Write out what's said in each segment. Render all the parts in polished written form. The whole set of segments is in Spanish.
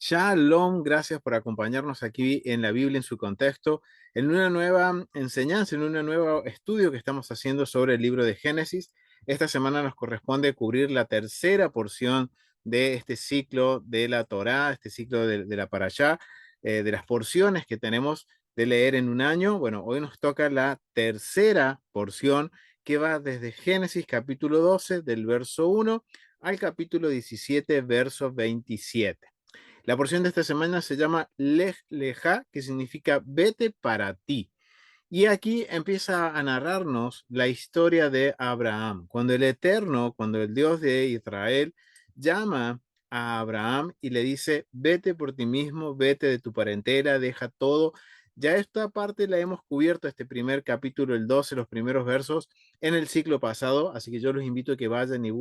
Shalom, gracias por acompañarnos aquí en la Biblia en su contexto, en una nueva enseñanza, en un nuevo estudio que estamos haciendo sobre el libro de Génesis. Esta semana nos corresponde cubrir la tercera porción de este ciclo de la Torá, este ciclo de la Parashá, de las porciones que tenemos de leer en un año. Bueno, hoy nos toca la tercera porción que va desde Génesis capítulo 12, del verso 1 al capítulo 17, verso 27. La porción de esta semana se llama Lej Leja, que significa vete para ti. Y aquí empieza a narrarnos la historia de Abraham, cuando el Eterno, cuando el Dios de Israel llama a Abraham y le dice, vete por ti mismo, vete de tu parentela, deja todo. Ya esta parte la hemos cubierto, este primer capítulo, el 12, los primeros versos, en el ciclo pasado, así que yo los invito a que vayan y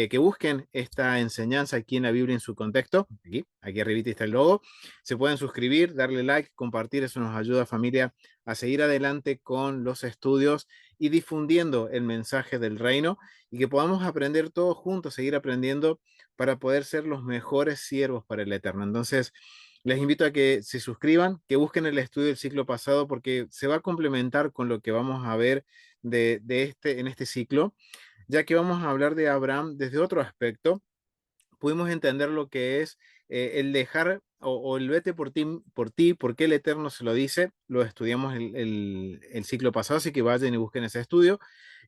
que busquen esta enseñanza aquí en la Biblia en su contexto. Aquí arribita está el logo. Se pueden suscribir, darle like, compartir, eso nos ayuda, familia, a seguir adelante con los estudios y difundiendo el mensaje del reino y que podamos aprender todos juntos, seguir aprendiendo para poder ser los mejores siervos para el Eterno. Entonces, les invito a que se suscriban, que busquen el estudio del ciclo pasado porque se va a complementar con lo que vamos a ver en este ciclo, ya que vamos a hablar de Abraham desde otro aspecto. Pudimos entender lo que es el dejar o el vete por ti, por qué el Eterno se lo dice. Lo estudiamos el ciclo pasado, así que vayan y busquen ese estudio.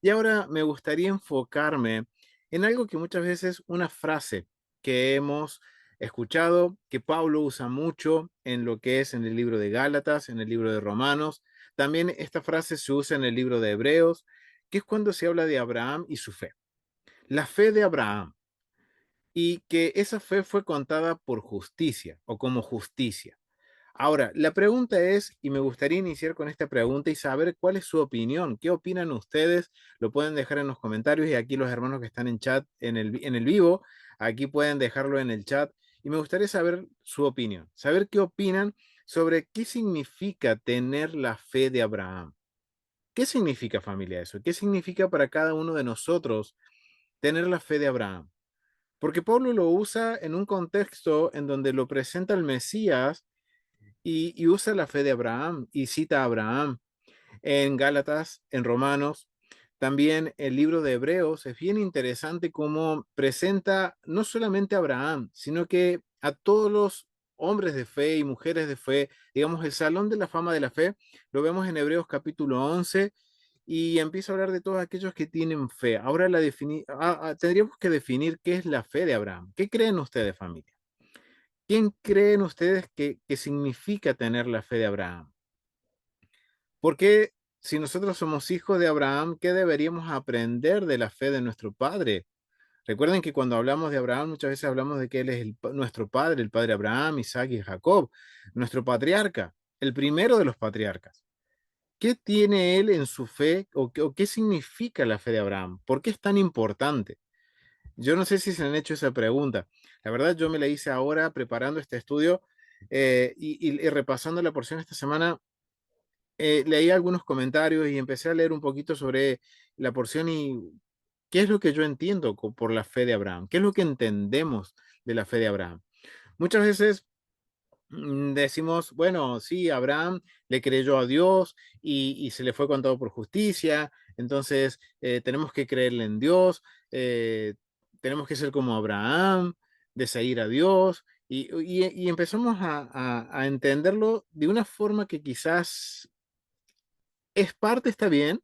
Y ahora me gustaría enfocarme en algo que muchas veces, una frase que hemos escuchado, que Pablo usa mucho en lo que es en el libro de Gálatas, en el libro de Romanos. También esta frase se usa en el libro de Hebreos, que es cuando se habla de Abraham y su fe. La fe de Abraham y que esa fe fue contada por justicia o como justicia. Ahora, la pregunta es, y me gustaría iniciar con esta pregunta y saber cuál es su opinión, qué opinan ustedes, lo pueden dejar en los comentarios y aquí los hermanos que están en chat, en el vivo, aquí pueden dejarlo en el chat y me gustaría saber su opinión, saber qué opinan sobre qué significa tener la fe de Abraham. ¿Qué significa, familia, eso? ¿Qué significa para cada uno de nosotros tener la fe de Abraham? Porque Pablo lo usa en un contexto en donde lo presenta el Mesías y usa la fe de Abraham y cita a Abraham en Gálatas, en Romanos. También el libro de Hebreos es bien interesante cómo presenta no solamente a Abraham, sino que a todos los hombres de fe y mujeres de fe, digamos, el salón de la fama de la fe, lo vemos en Hebreos capítulo 11 y empieza a hablar de todos aquellos que tienen fe. Ahora tendríamos que definir qué es la fe de Abraham. ¿Qué creen ustedes, familia? ¿Quién creen ustedes que significa tener la fe de Abraham? Porque si nosotros somos hijos de Abraham, ¿qué deberíamos aprender de la fe de nuestro padre? Recuerden que cuando hablamos de Abraham, muchas veces hablamos de que él es nuestro padre, el padre Abraham, Isaac y Jacob, nuestro patriarca, el primero de los patriarcas. ¿Qué tiene él en su fe o qué significa la fe de Abraham? ¿Por qué es tan importante? Yo no sé si se han hecho esa pregunta. La verdad, yo me la hice ahora preparando este estudio y repasando la porción esta semana. Leí algunos comentarios y empecé a leer un poquito sobre la porción y qué es lo que yo entiendo por la fe de Abraham, qué es lo que entendemos de la fe de Abraham. Muchas veces decimos, bueno, sí, Abraham le creyó a Dios y se le fue contado por justicia, entonces tenemos que creerle en Dios, tenemos que ser como Abraham, de seguir a Dios, y empezamos a entenderlo de una forma que quizás es parte, está bien,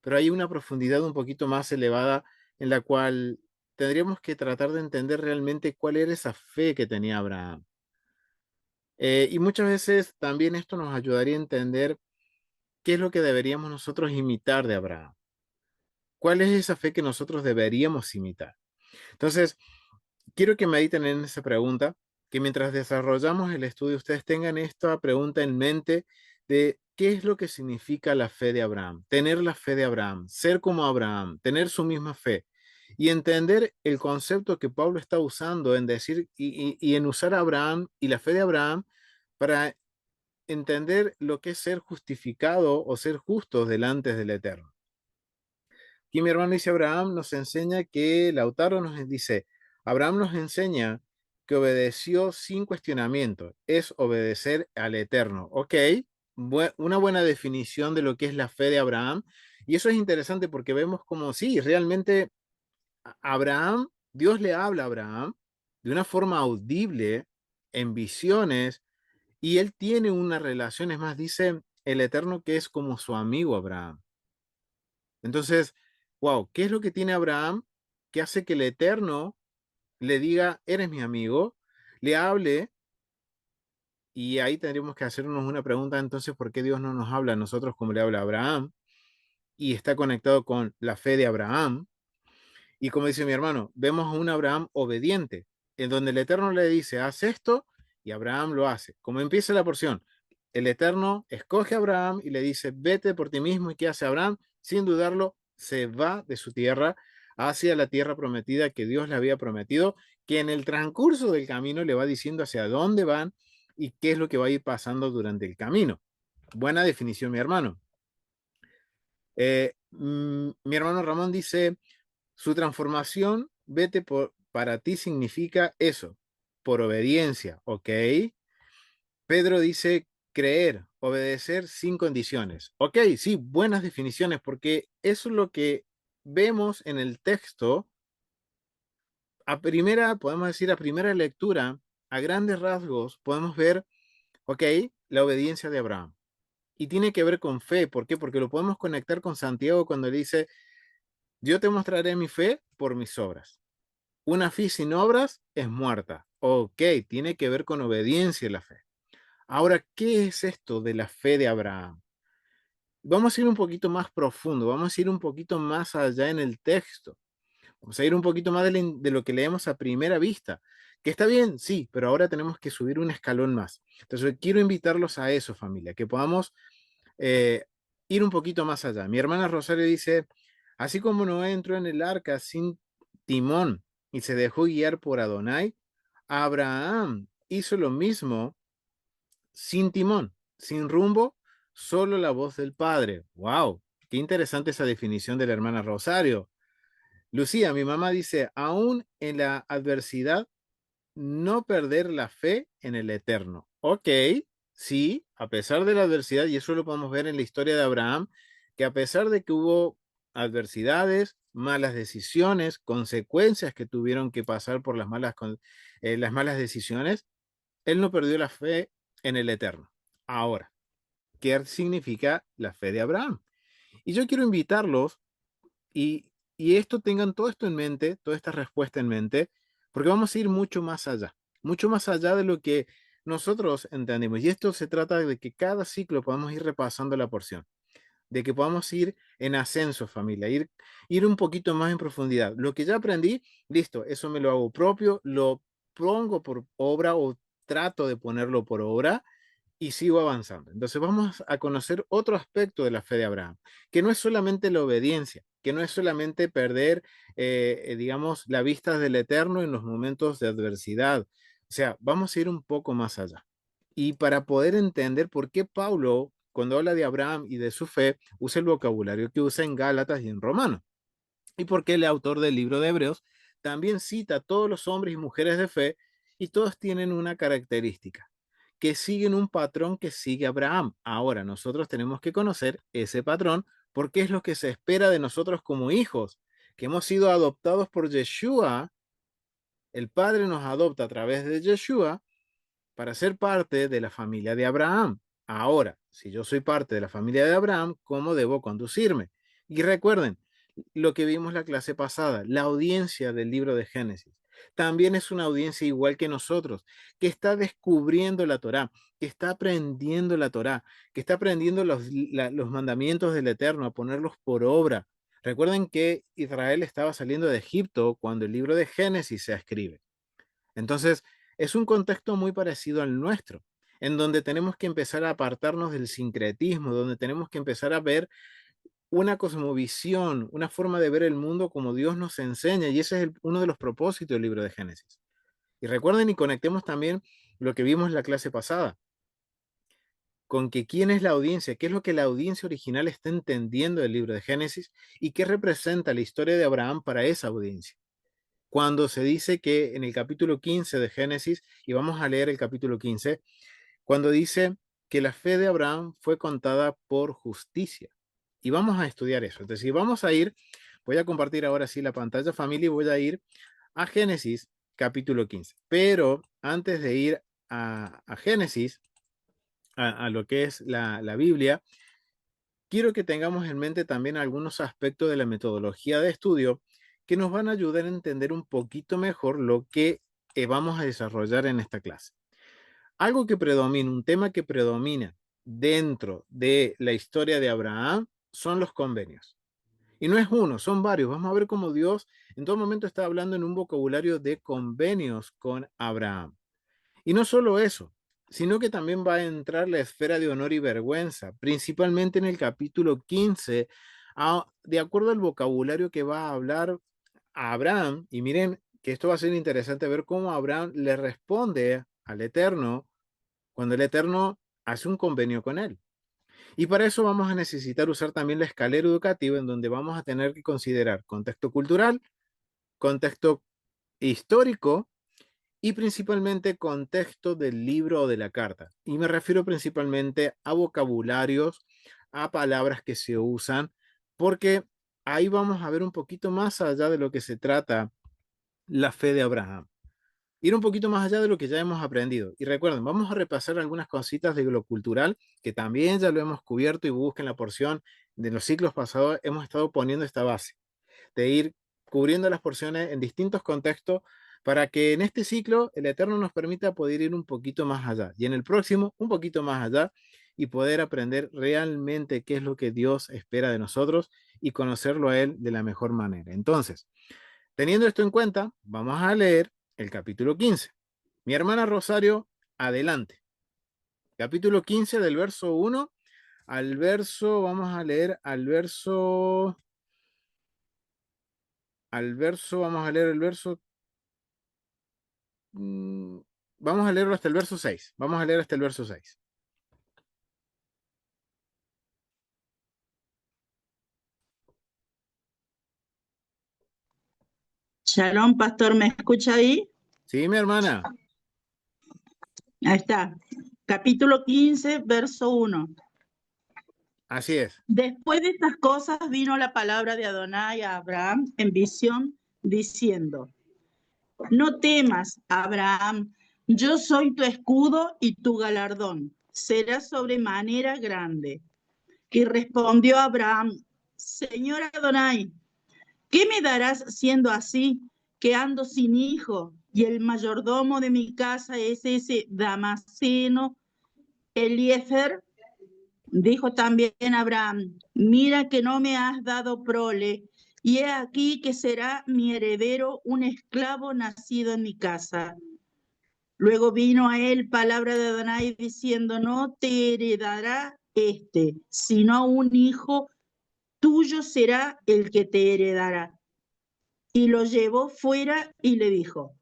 pero hay una profundidad un poquito más elevada en la cual tendríamos que tratar de entender realmente cuál era esa fe que tenía Abraham. Y muchas veces también esto nos ayudaría a entender qué es lo que deberíamos nosotros imitar de Abraham. ¿Cuál es esa fe que nosotros deberíamos imitar? Entonces, quiero que mediten en esa pregunta, que mientras desarrollamos el estudio ustedes tengan esta pregunta en mente de qué es lo que significa la fe de Abraham, tener la fe de Abraham, ser como Abraham, tener su misma fe y entender el concepto que Pablo está usando en decir y en usar a Abraham y la fe de Abraham para entender lo que es ser justificado o ser justos delante del Eterno. Aquí mi hermano dice, Abraham nos enseña que, Lautaro nos dice, Abraham nos enseña que obedeció sin cuestionamiento. Es obedecer al Eterno. Ok, una buena definición de lo que es la fe de Abraham. Y eso es interesante porque vemos como sí, realmente Abraham, Dios le habla a Abraham de una forma audible, en visiones, y él tiene una relación, es más, dice el Eterno que es como su amigo Abraham. Entonces, wow, ¿qué es lo que tiene Abraham que hace que el Eterno le diga, eres mi amigo, le hable? Y ahí tendríamos que hacernos una pregunta, entonces, ¿por qué Dios no nos habla a nosotros como le habla a Abraham? Y está conectado con la fe de Abraham. Y como dice mi hermano, vemos a un Abraham obediente, en donde el Eterno le dice, haz esto, y Abraham lo hace. Como empieza la porción, el Eterno escoge a Abraham y le dice, vete por ti mismo. ¿Y qué hace Abraham? Sin dudarlo, se va de su tierra hacia la tierra prometida que Dios le había prometido, que en el transcurso del camino le va diciendo hacia dónde van y qué es lo que va a ir pasando durante el camino. Buena definición, mi hermano. Mi hermano Ramón dice, su transformación, para ti significa eso, por obediencia, ¿ok? Pedro dice creer, obedecer sin condiciones. Ok, sí, buenas definiciones, porque eso es lo que vemos en el texto. A primera, podemos decir, a primera lectura, a grandes rasgos, podemos ver, ok, la obediencia de Abraham. Y tiene que ver con fe. ¿Por qué? Porque lo podemos conectar con Santiago cuando dice, yo te mostraré mi fe por mis obras. Una fe sin obras es muerta. Ok, tiene que ver con obediencia y la fe. Ahora, ¿qué es esto de la fe de Abraham? Vamos a ir un poquito más profundo, vamos a ir un poquito más allá en el texto, vamos a ir un poquito más de lo que leemos a primera vista, que está bien, sí, pero ahora tenemos que subir un escalón más. Entonces, quiero invitarlos a eso, familia, que podamos eh, ir un poquito más allá. Mi hermana Rosario dice, así como Noé entró en el arca sin timón y se dejó guiar por Adonai, Abraham hizo lo mismo sin timón, sin rumbo, solo la voz del Padre. ¡Wow! Qué interesante esa definición de la hermana Rosario. Lucía, mi mamá dice, aún en la adversidad, no perder la fe en el eterno. Ok, sí, a pesar de la adversidad, y eso lo podemos ver en la historia de Abraham, que a pesar de que hubo adversidades, malas decisiones, consecuencias que tuvieron que pasar por las malas decisiones, él no perdió la fe en el eterno. Ahora, ¿qué significa la fe de Abraham? Y yo quiero invitarlos y esto tengan todo esto en mente, toda esta respuesta en mente, porque vamos a ir mucho más allá de lo que nosotros entendemos. Y esto se trata de que cada ciclo podamos ir repasando la porción, de que podamos ir en ascenso, familia, ir un poquito más en profundidad. Lo que ya aprendí, listo, eso me lo hago propio, lo pongo por obra o trato de ponerlo por obra y sigo avanzando. Entonces vamos a conocer otro aspecto de la fe de Abraham, que no es solamente la obediencia, que no es solamente perder, digamos, la vista del eterno en los momentos de adversidad. O sea, vamos a ir un poco más allá. Y para poder entender por qué Pablo, cuando habla de Abraham y de su fe, usa el vocabulario que usa en Gálatas y en Romanos. Y por qué el autor del libro de Hebreos también cita a todos los hombres y mujeres de fe y todos tienen una característica, que siguen un patrón que sigue Abraham. Ahora, nosotros tenemos que conocer ese patrón porque es lo que se espera de nosotros como hijos, que hemos sido adoptados por Yeshua. El Padre nos adopta a través de Yeshua para ser parte de la familia de Abraham. Ahora, si yo soy parte de la familia de Abraham, ¿cómo debo conducirme? Y recuerden lo que vimos la clase pasada, la audiencia del libro de Génesis. También es una audiencia igual que nosotros, que está descubriendo la Torá, que está aprendiendo la Torá, que está aprendiendo los mandamientos del Eterno, a ponerlos por obra. Recuerden que Israel estaba saliendo de Egipto cuando el libro de Génesis se escribe. Entonces, es un contexto muy parecido al nuestro, en donde tenemos que empezar a apartarnos del sincretismo, donde tenemos que empezar a ver una cosmovisión, una forma de ver el mundo como Dios nos enseña, y ese es uno de los propósitos del libro de Génesis. Y recuerden y conectemos también lo que vimos en la clase pasada, con que quién es la audiencia, qué es lo que la audiencia original está entendiendo del libro de Génesis y qué representa la historia de Abraham para esa audiencia. cuando se dice que en el capítulo 15 de Génesis, y vamos a leer el capítulo 15, cuando dice que la fe de Abraham fue contada por justicia. Y vamos a estudiar eso. Entonces, vamos a ir, voy a compartir ahora sí la pantalla familia y voy a ir a Génesis capítulo 15. Pero antes de ir a Génesis, a lo que es la Biblia, quiero que tengamos en mente también algunos aspectos de la metodología de estudio que nos van a ayudar a entender un poquito mejor lo que vamos a desarrollar en esta clase. Algo que predomina, un tema que predomina dentro de la historia de Abraham son los convenios. Y no es uno, son varios. Vamos a ver cómo Dios en todo momento está hablando en un vocabulario de convenios con Abraham. Y no solo eso, sino que también va a entrar la esfera de honor y vergüenza, principalmente en el capítulo 15, de acuerdo al vocabulario que va a hablar a Abraham. Y miren que esto va a ser interesante ver cómo Abraham le responde al Eterno cuando el Eterno hace un convenio con él. Y para eso vamos a necesitar usar también la escalera educativa en donde vamos a tener que considerar contexto cultural, contexto histórico y principalmente contexto del libro o de la carta. Y me refiero principalmente a vocabularios, a palabras que se usan, porque ahí vamos a ver un poquito más allá de lo que se trata la fe de Abraham. Ir un poquito más allá de lo que ya hemos aprendido. Y recuerden, vamos a repasar algunas cositas de lo cultural que también ya lo hemos cubierto y busquen la porción de los ciclos pasados. Hemos estado poniendo esta base de ir cubriendo las porciones en distintos contextos para que en este ciclo el Eterno nos permita poder ir un poquito más allá y en el próximo un poquito más allá y poder aprender realmente qué es lo que Dios espera de nosotros y conocerlo a Él de la mejor manera. Entonces, teniendo esto en cuenta, vamos a leer el capítulo 15. Mi hermana Rosario, adelante. Capítulo 15 del verso 1 al verso, vamos a leer vamos a leer el verso, vamos a leerlo hasta el verso 6. Vamos a leer hasta el verso 6. Shalom, pastor, ¿me escucha ahí? Sí, mi hermana. Ahí está. Capítulo 15, verso 1. Así es. Después de estas cosas vino la palabra de Adonai a Abraham en visión, diciendo: No temas, Abraham, yo soy tu escudo y tu galardón será sobremanera grande. Y respondió Abraham: Señor Adonai, ¿qué me darás siendo así, que ando sin hijo, y el mayordomo de mi casa es ese Damaseno Eliezer? Dijo también Abraham: Mira que no me has dado prole, y he aquí que será mi heredero un esclavo nacido en mi casa. Luego vino a él palabra de Adonai diciendo: No te heredará sino un hijo tuyo será el que te heredará. Y lo llevó fuera y le dijo: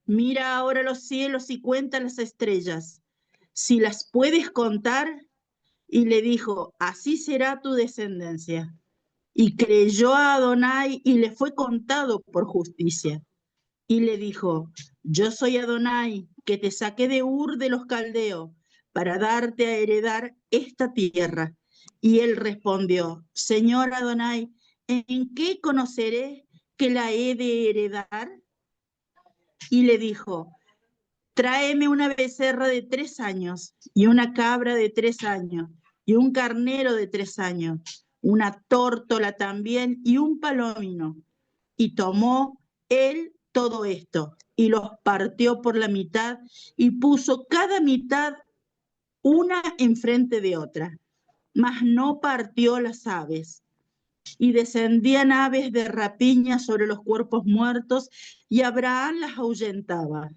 Mira ahora los cielos y cuenta las estrellas, si las puedes contar. Y le dijo: Así será tu descendencia. Y creyó a Adonai y le fue contado por justicia. Y le dijo: Yo soy Adonai, que te saqué de Ur de los Caldeos, para darte a heredar esta tierra. Y él respondió: Señor Adonai, ¿en qué conoceré que la he de heredar? Y le dijo: Tráeme una becerra de 3 años, y una cabra de 3 años, y un carnero de 3 años, una tórtola también, y un palomino. Y tomó él todo esto, y los partió por la mitad, y puso cada mitad una enfrente de otra, mas no partió las aves. Y descendían aves de rapiña sobre los cuerpos muertos, y Abraham las ahuyentaba.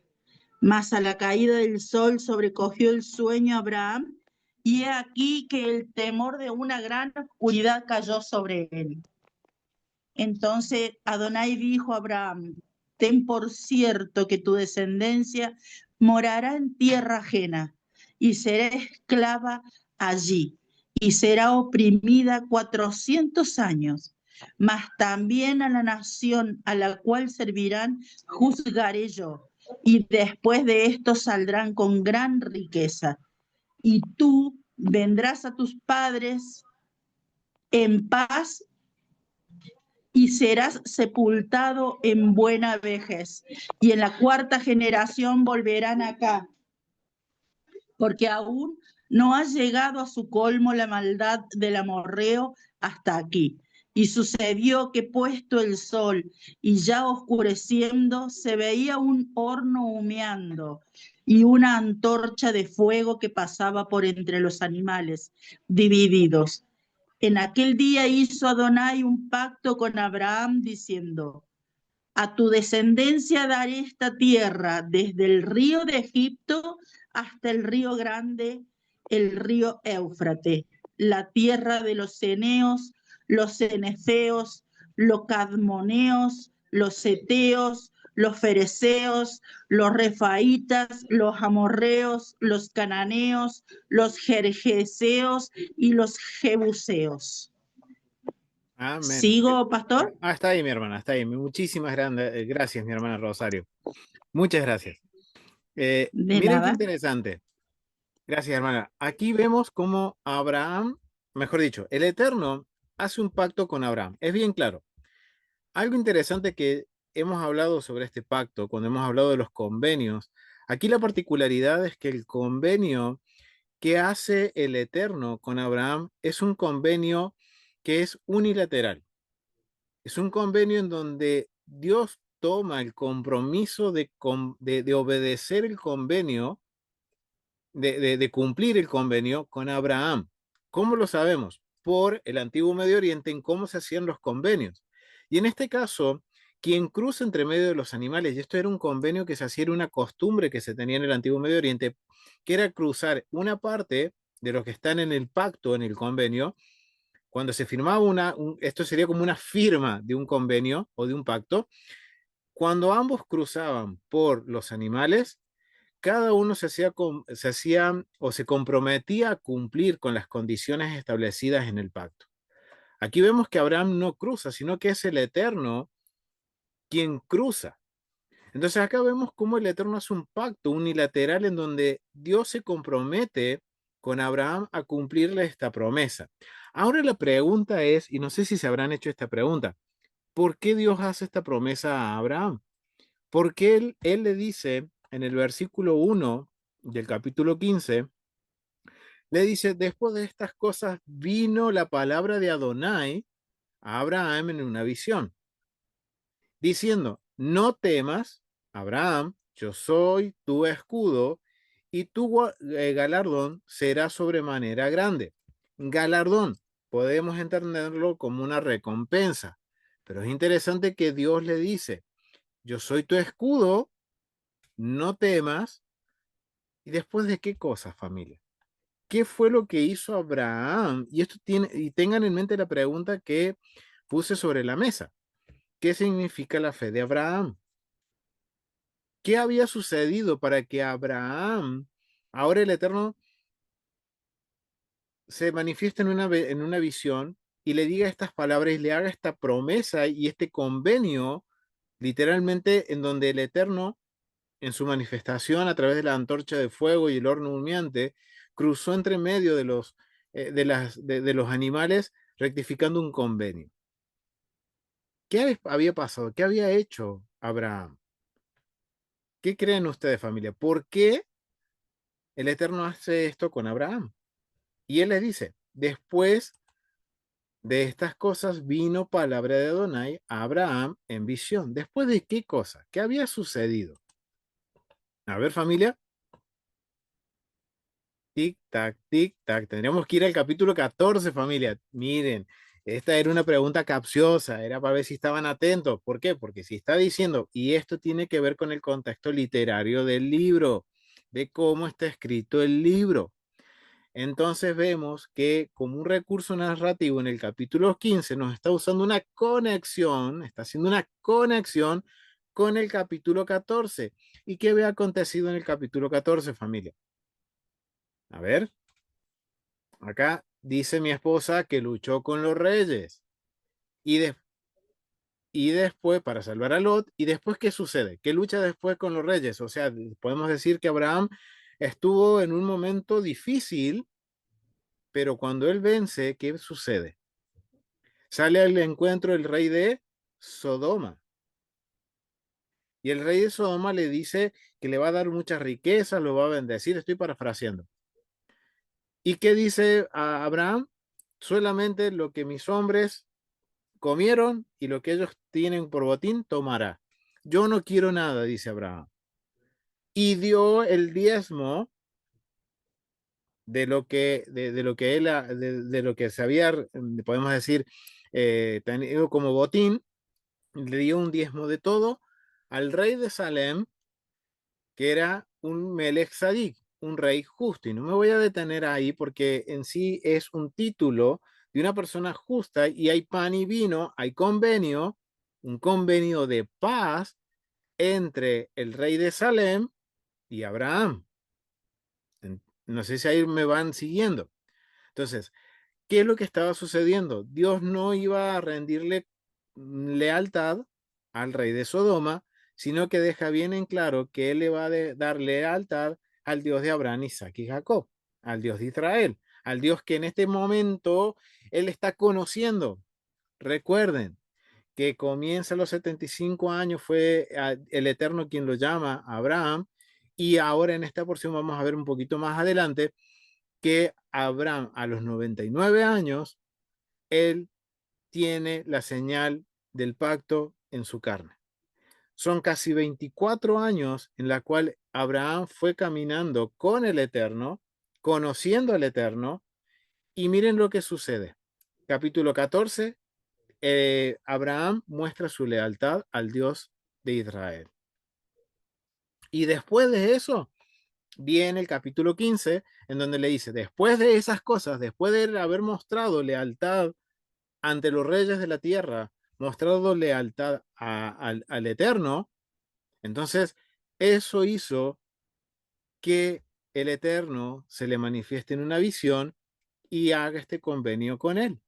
Mas a la caída del sol sobrecogió el sueño a Abraham, y he aquí que el temor de una gran oscuridad cayó sobre él. Entonces Adonai dijo a Abraham: Ten por cierto que tu descendencia morará en tierra ajena, y será esclava allí, y será oprimida 400 años. mas también a la nación a la cual servirán juzgaré yo, y después de esto saldrán con gran riqueza. Y tú vendrás a tus padres en paz y serás sepultado en buena vejez. Y en la cuarta generación volverán acá, porque aún no ha llegado a su colmo la maldad del amorreo hasta aquí. Y sucedió que puesto el sol y ya oscureciendo, se veía un horno humeando y una antorcha de fuego que pasaba por entre los animales divididos. En aquel día hizo Adonai un pacto con Abraham diciendo: a tu descendencia daré esta tierra, desde el río de Egipto hasta el río grande, el río Éufrates, la tierra de los ceneos, los ceneceos, los cadmoneos, los seteos, los fereceos, los refaitas, los amorreos, los cananeos, los jerjeseos y los jebuseos. Amén. ¿Sigo, pastor? Está ahí, mi hermana, está ahí. Muchísimas gracias, mi hermana Rosario. Muchas gracias. De Miren qué nada. interesante. Gracias, hermana. Aquí vemos cómo Abraham, mejor dicho, el Eterno hace un pacto con Abraham. Es bien claro. Algo interesante que hemos hablado sobre este pacto, cuando hemos hablado de los convenios, aquí la particularidad es que el convenio que hace el Eterno con Abraham es un convenio que es unilateral. Es un convenio en donde Dios toma el compromiso de obedecer el convenio, de cumplir el convenio con Abraham. ¿Cómo lo sabemos? Por el antiguo Medio Oriente en cómo se hacían los convenios. Y en este caso, quien cruza entre medio de los animales, y esto era un convenio que se hacía, era una costumbre que se tenía en el antiguo Medio Oriente, que era cruzar una parte de los que están en el pacto, en el convenio, cuando se firmaba esto sería como una firma de un convenio o de un pacto, cuando ambos cruzaban por los animales, cada uno se hacía o se comprometía a cumplir con las condiciones establecidas en el pacto. Aquí vemos que Abraham no cruza, sino que es el Eterno quien cruza. Entonces acá vemos cómo el Eterno hace un pacto unilateral en donde Dios se compromete con Abraham a cumplirle esta promesa. Ahora la pregunta es, y no sé si se habrán hecho esta pregunta, ¿por qué Dios hace esta promesa a Abraham? Porque él le dice en el versículo 1 del capítulo 15, le dice, después de estas cosas vino la palabra de Adonai a Abraham en una visión, diciendo, no temas, Abraham, yo soy tu escudo y tu galardón será sobremanera grande. Galardón, podemos entenderlo como una recompensa, pero es interesante que Dios le dice, yo soy tu escudo, no temas. ¿Y después de qué cosas, familia? ¿Qué fue lo que hizo Abraham? Y esto tiene, y tengan en mente la pregunta que puse sobre la mesa. ¿Qué significa la fe de Abraham? ¿Qué había sucedido para que Abraham, ahora el Eterno, se manifieste en una visión y le diga estas palabras y le haga esta promesa y este convenio, literalmente en donde el Eterno, en su manifestación a través de la antorcha de fuego y el horno humeante, cruzó entre medio de los animales rectificando un convenio? ¿Qué había pasado? ¿Qué había hecho Abraham? ¿Qué creen ustedes, familia? ¿Por qué el Eterno hace esto con Abraham? Y él les dice, después de estas cosas vino palabra de Adonai a Abraham en visión. ¿Después de qué cosa? ¿Qué había sucedido? A ver, familia. Tic, tac, tic, tac. Tendríamos que ir al capítulo 14, familia. Miren, esta era una pregunta capciosa, era para ver si estaban atentos. ¿Por qué? Porque si está diciendo, y esto tiene que ver con el contexto literario del libro, de cómo está escrito el libro. Entonces vemos que como un recurso narrativo en el capítulo 15 nos está usando una conexión, está haciendo una conexión con el capítulo 14. ¿Y qué había acontecido en el capítulo 14, familia? A ver. Acá dice mi esposa que luchó con los reyes. Y, y después, para salvar a Lot, y después, ¿qué sucede? ¿Qué lucha después con los reyes? O sea, podemos decir que Abraham estuvo en un momento difícil, pero cuando él vence, ¿qué sucede? Sale al encuentro el rey de Sodoma. Y el rey de Sodoma le dice que le va a dar muchas riquezas, lo va a bendecir, estoy parafraseando. ¿Y qué dice a Abraham? Solamente lo que mis hombres comieron y lo que ellos tienen por botín tomará. Yo no quiero nada, dice Abraham. Y dio el diezmo de lo que él, de lo que se había, podemos decir, tenido como botín, le dio un diezmo de todo al rey de Salem, que era un Melech Sadik, un rey justo. Y no me voy a detener ahí porque en sí es un título de una persona justa y hay pan y vino, hay convenio, un convenio de paz entre el rey de Salem y Abraham. No sé si ahí me van siguiendo. Entonces, ¿qué es lo que estaba sucediendo? Dios no iba a rendirle lealtad al rey de Sodoma, sino que deja bien en claro que él le va a dar lealtad al Dios de Abraham, Isaac y Jacob, al Dios de Israel, al Dios que en este momento él está conociendo. Recuerden que comienza a los 75 años, fue el Eterno quien lo llama a Abraham, y ahora en esta porción vamos a ver un poquito más adelante que Abraham a los 99 años, él tiene la señal del pacto en su carne. Son casi 24 años en la cual Abraham fue caminando con el Eterno, conociendo al Eterno, y miren lo que sucede. Capítulo 14, Abraham muestra su lealtad al Dios de Israel. Y después de eso, viene el capítulo 15, en donde le dice, después de esas cosas, después de haber mostrado lealtad ante los reyes de la tierra, mostrado lealtad al Eterno, entonces eso hizo que el Eterno se le manifieste en una visión y haga este convenio con él.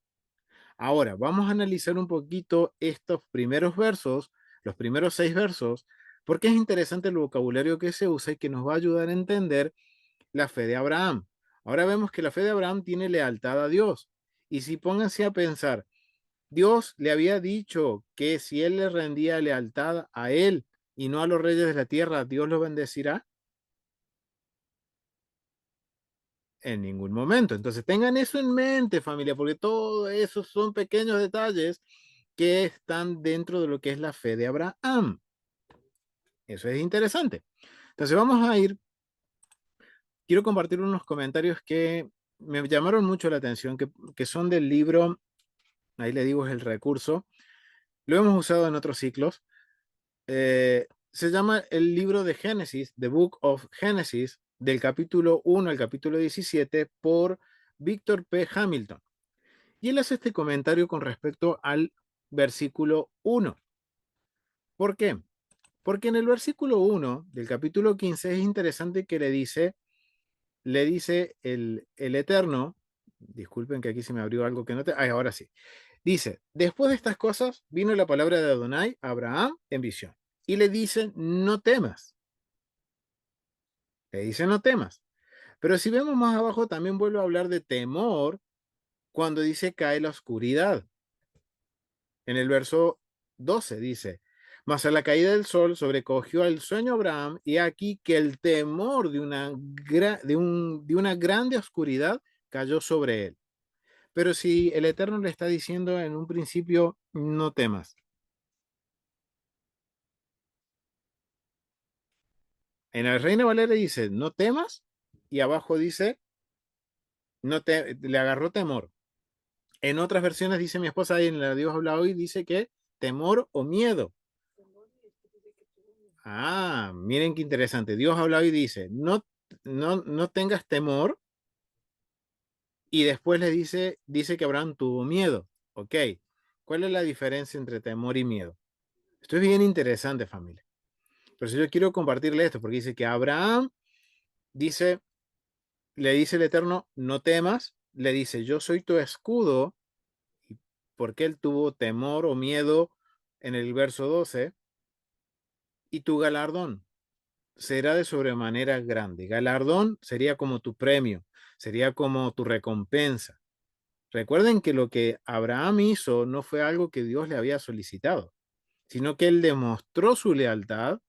Ahora, vamos a analizar un poquito estos primeros versos, los primeros 6 versos, porque es interesante el vocabulario que se usa y que nos va a ayudar a entender la fe de Abraham. Ahora vemos que la fe de Abraham tiene lealtad a Dios. Y si pónganse a pensar, Dios le había dicho que si él le rendía lealtad a él y no a los reyes de la tierra, Dios lo bendecirá en ningún momento. Entonces tengan eso en mente, familia, porque todo eso son pequeños detalles que están dentro de lo que es la fe de Abraham. Eso es interesante. Entonces vamos a ir, quiero compartir unos comentarios que me llamaron mucho la atención, que son del libro, ahí le digo es el recurso, lo hemos usado en otros ciclos. Se llama el libro de Génesis, The Book of Genesis, del capítulo 1 al capítulo 17, por Víctor P. Hamilton. Y él hace este comentario con respecto al versículo 1. ¿Por qué? Porque en el versículo 1 del capítulo 15 es interesante que le dice el Eterno, disculpen que aquí se me abrió algo que no te... ahora sí. Dice, después de estas cosas vino la palabra de Adonai a Abraham en visión. Y le dice, no temas. Le dice, no temas. Pero si vemos más abajo, también vuelve a hablar de temor cuando dice cae la oscuridad. En el verso 12 dice, mas a la caída del sol sobrecogió el sueño Abraham y aquí que el temor de una grande oscuridad cayó sobre él. Pero si el Eterno le está diciendo en un principio, no temas. En la Reina Valera dice, no temas, y abajo dice, le agarró temor. En otras versiones dice mi esposa, y en la Dios habla hoy, dice que temor o miedo. Ah, miren qué interesante. Dios habla y dice, no tengas temor, y después le dice que Abraham tuvo miedo. Ok, ¿cuál es la diferencia entre temor y miedo? Esto es bien interesante, familia. Pero si yo quiero compartirle esto, porque dice que Abraham dice, le dice el Eterno, no temas, le dice, yo soy tu escudo, por qué él tuvo temor o miedo en el verso 12, y tu galardón será de sobremanera grande. Galardón sería como tu premio, sería como tu recompensa. Recuerden que lo que Abraham hizo no fue algo que Dios le había solicitado, sino que él demostró su lealtad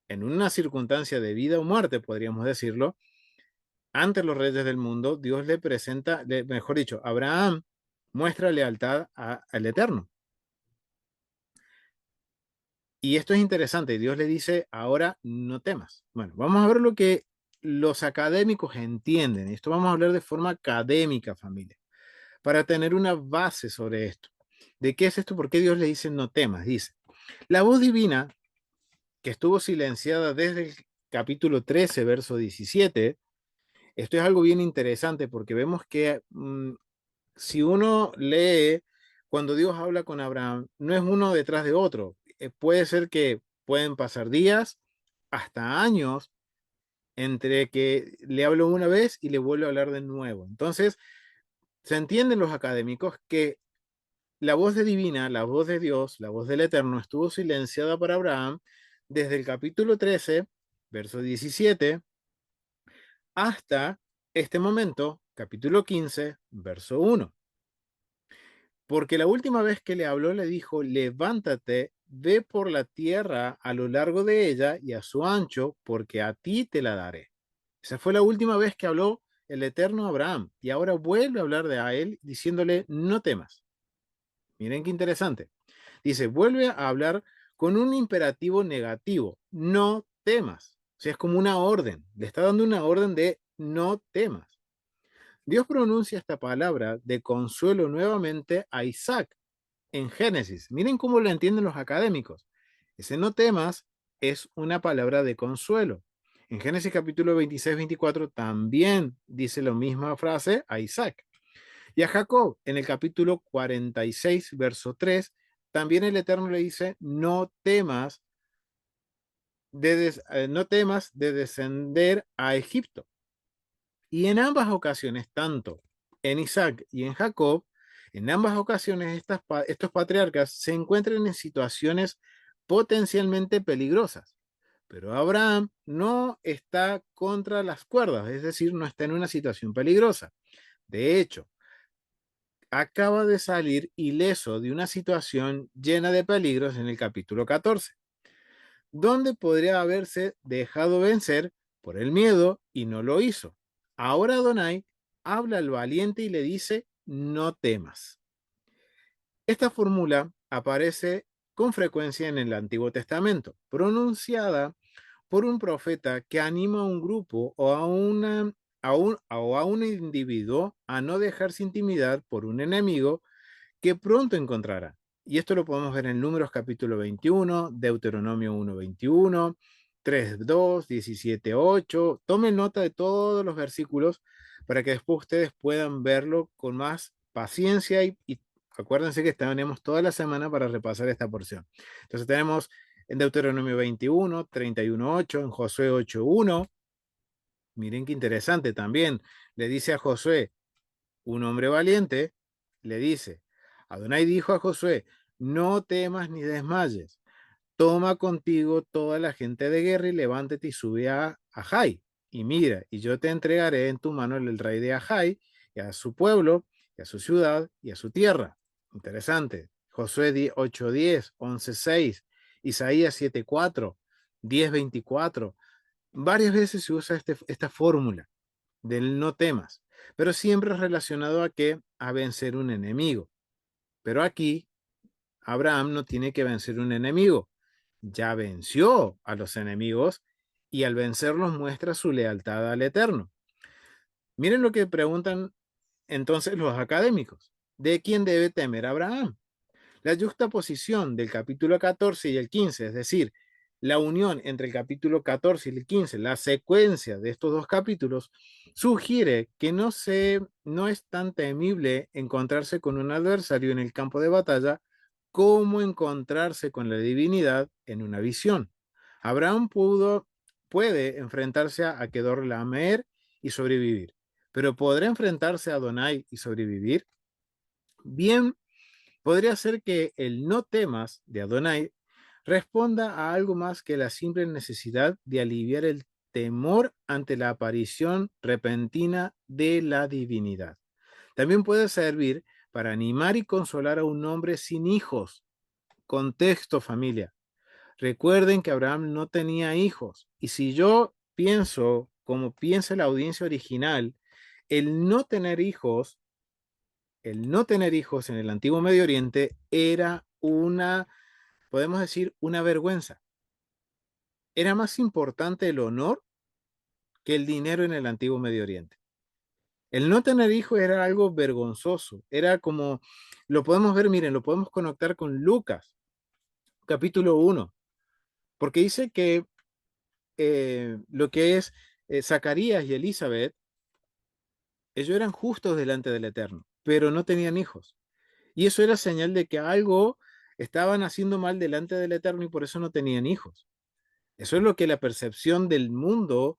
en una circunstancia de vida o muerte, podríamos decirlo, ante los reyes del mundo. Dios le presenta, mejor dicho, Abraham muestra lealtad al Eterno. Y esto es interesante. Dios le dice, ahora no temas. Bueno, vamos a ver lo que los académicos entienden. Esto vamos a hablar de forma académica, familia, para tener una base sobre esto. ¿De qué es esto? ¿Por qué Dios le dice no temas? Dice, la voz divina que estuvo silenciada desde el capítulo 13, verso 17. Esto es algo bien interesante porque vemos que si uno lee cuando Dios habla con Abraham, no es uno detrás de otro. Puede ser que pueden pasar días, hasta años, entre que le hablo una vez y le vuelvo a hablar de nuevo. Entonces, se entienden los académicos que la voz de divina, la voz de Dios, la voz del Eterno, estuvo silenciada para Abraham desde el capítulo 13, verso 17, hasta este momento, capítulo 15, verso 1. Porque la última vez que le habló le dijo, levántate, ve por la tierra a lo largo de ella y a su ancho, porque a ti te la daré. Esa fue la última vez que habló el Eterno a Abraham, y ahora vuelve a hablar de a él diciéndole, no temas. Miren qué interesante. Dice, vuelve a hablar con un imperativo negativo, no temas. O sea, es como una orden, le está dando una orden de no temas. Dios pronuncia esta palabra de consuelo nuevamente a Isaac en Génesis. Miren cómo lo entienden los académicos. Ese no temas es una palabra de consuelo. En Génesis capítulo 26-24 también dice la misma frase a Isaac. Y a Jacob, en el capítulo 46, verso 3, también el Eterno le dice, no temas de descender a Egipto. Y en ambas ocasiones, tanto en Isaac y en Jacob, en ambas ocasiones estos patriarcas se encuentran en situaciones potencialmente peligrosas. Pero Abraham no está contra las cuerdas, es decir, no está en una situación peligrosa. De hecho, acaba de salir ileso de una situación llena de peligros en el capítulo 14, donde podría haberse dejado vencer por el miedo y no lo hizo. Ahora Adonai habla al valiente y le dice, no temas. Esta fórmula aparece con frecuencia en el Antiguo Testamento, pronunciada por un profeta que anima a un grupo o a un individuo a no dejarse intimidar por un enemigo que pronto encontrará. Y esto lo podemos ver en Números capítulo 21, Deuteronomio 1:21, 3:2, 17:8. Tomen nota de todos los versículos para que después ustedes puedan verlo con más paciencia y acuérdense que tenemos toda la semana para repasar esta porción. Entonces tenemos en Deuteronomio 21, 31:8, en Josué 8:1. Miren qué interesante también. Le dice a Josué, un hombre valiente, le dice, Adonai dijo a Josué, no temas ni desmayes, toma contigo toda la gente de guerra y levántate y sube a Jai. Y mira, y yo te entregaré en tu mano el rey de Ajai, y a su pueblo, y a su ciudad, y a su tierra. Interesante. Josué 8:10, 11:6, Isaías 7:4, 10:24. Varias veces se usa esta fórmula del no temas, pero siempre es relacionado a qué, a vencer un enemigo. Pero aquí Abraham no tiene que vencer un enemigo, ya venció a los enemigos y al vencerlos muestra su lealtad al Eterno. Miren lo que preguntan entonces los académicos. ¿De quién debe temer Abraham? La juxtaposición del capítulo 14 y el 15, es decir, la unión entre el capítulo 14 y el 15, la secuencia de estos dos capítulos, sugiere que no es tan temible encontrarse con un adversario en el campo de batalla como encontrarse con la divinidad en una visión. Abraham puede enfrentarse a Kedorlaomer y sobrevivir, pero ¿podrá enfrentarse a Adonai y sobrevivir? Bien, Podría ser que el no temas de Adonai responda a algo más que la simple necesidad de aliviar el temor ante la aparición repentina de la divinidad. También puede servir para animar y consolar a un hombre sin hijos. Contexto, familia. Recuerden que Abraham no tenía hijos. Y si yo pienso, como piensa la audiencia original, el no tener hijos, el no tener hijos en el antiguo Medio Oriente era una, podemos decir, una vergüenza. Era más importante el honor que el dinero en el antiguo Medio Oriente. El no tener hijos era algo vergonzoso. Era como, lo podemos ver, miren, lo podemos conectar con Lucas, capítulo 1, porque dice que lo que es Zacarías y Elizabeth, ellos eran justos delante del Eterno, pero no tenían hijos. Y eso era señal de que algo estaban haciendo mal delante del Eterno y por eso no tenían hijos. Eso es lo que la percepción del mundo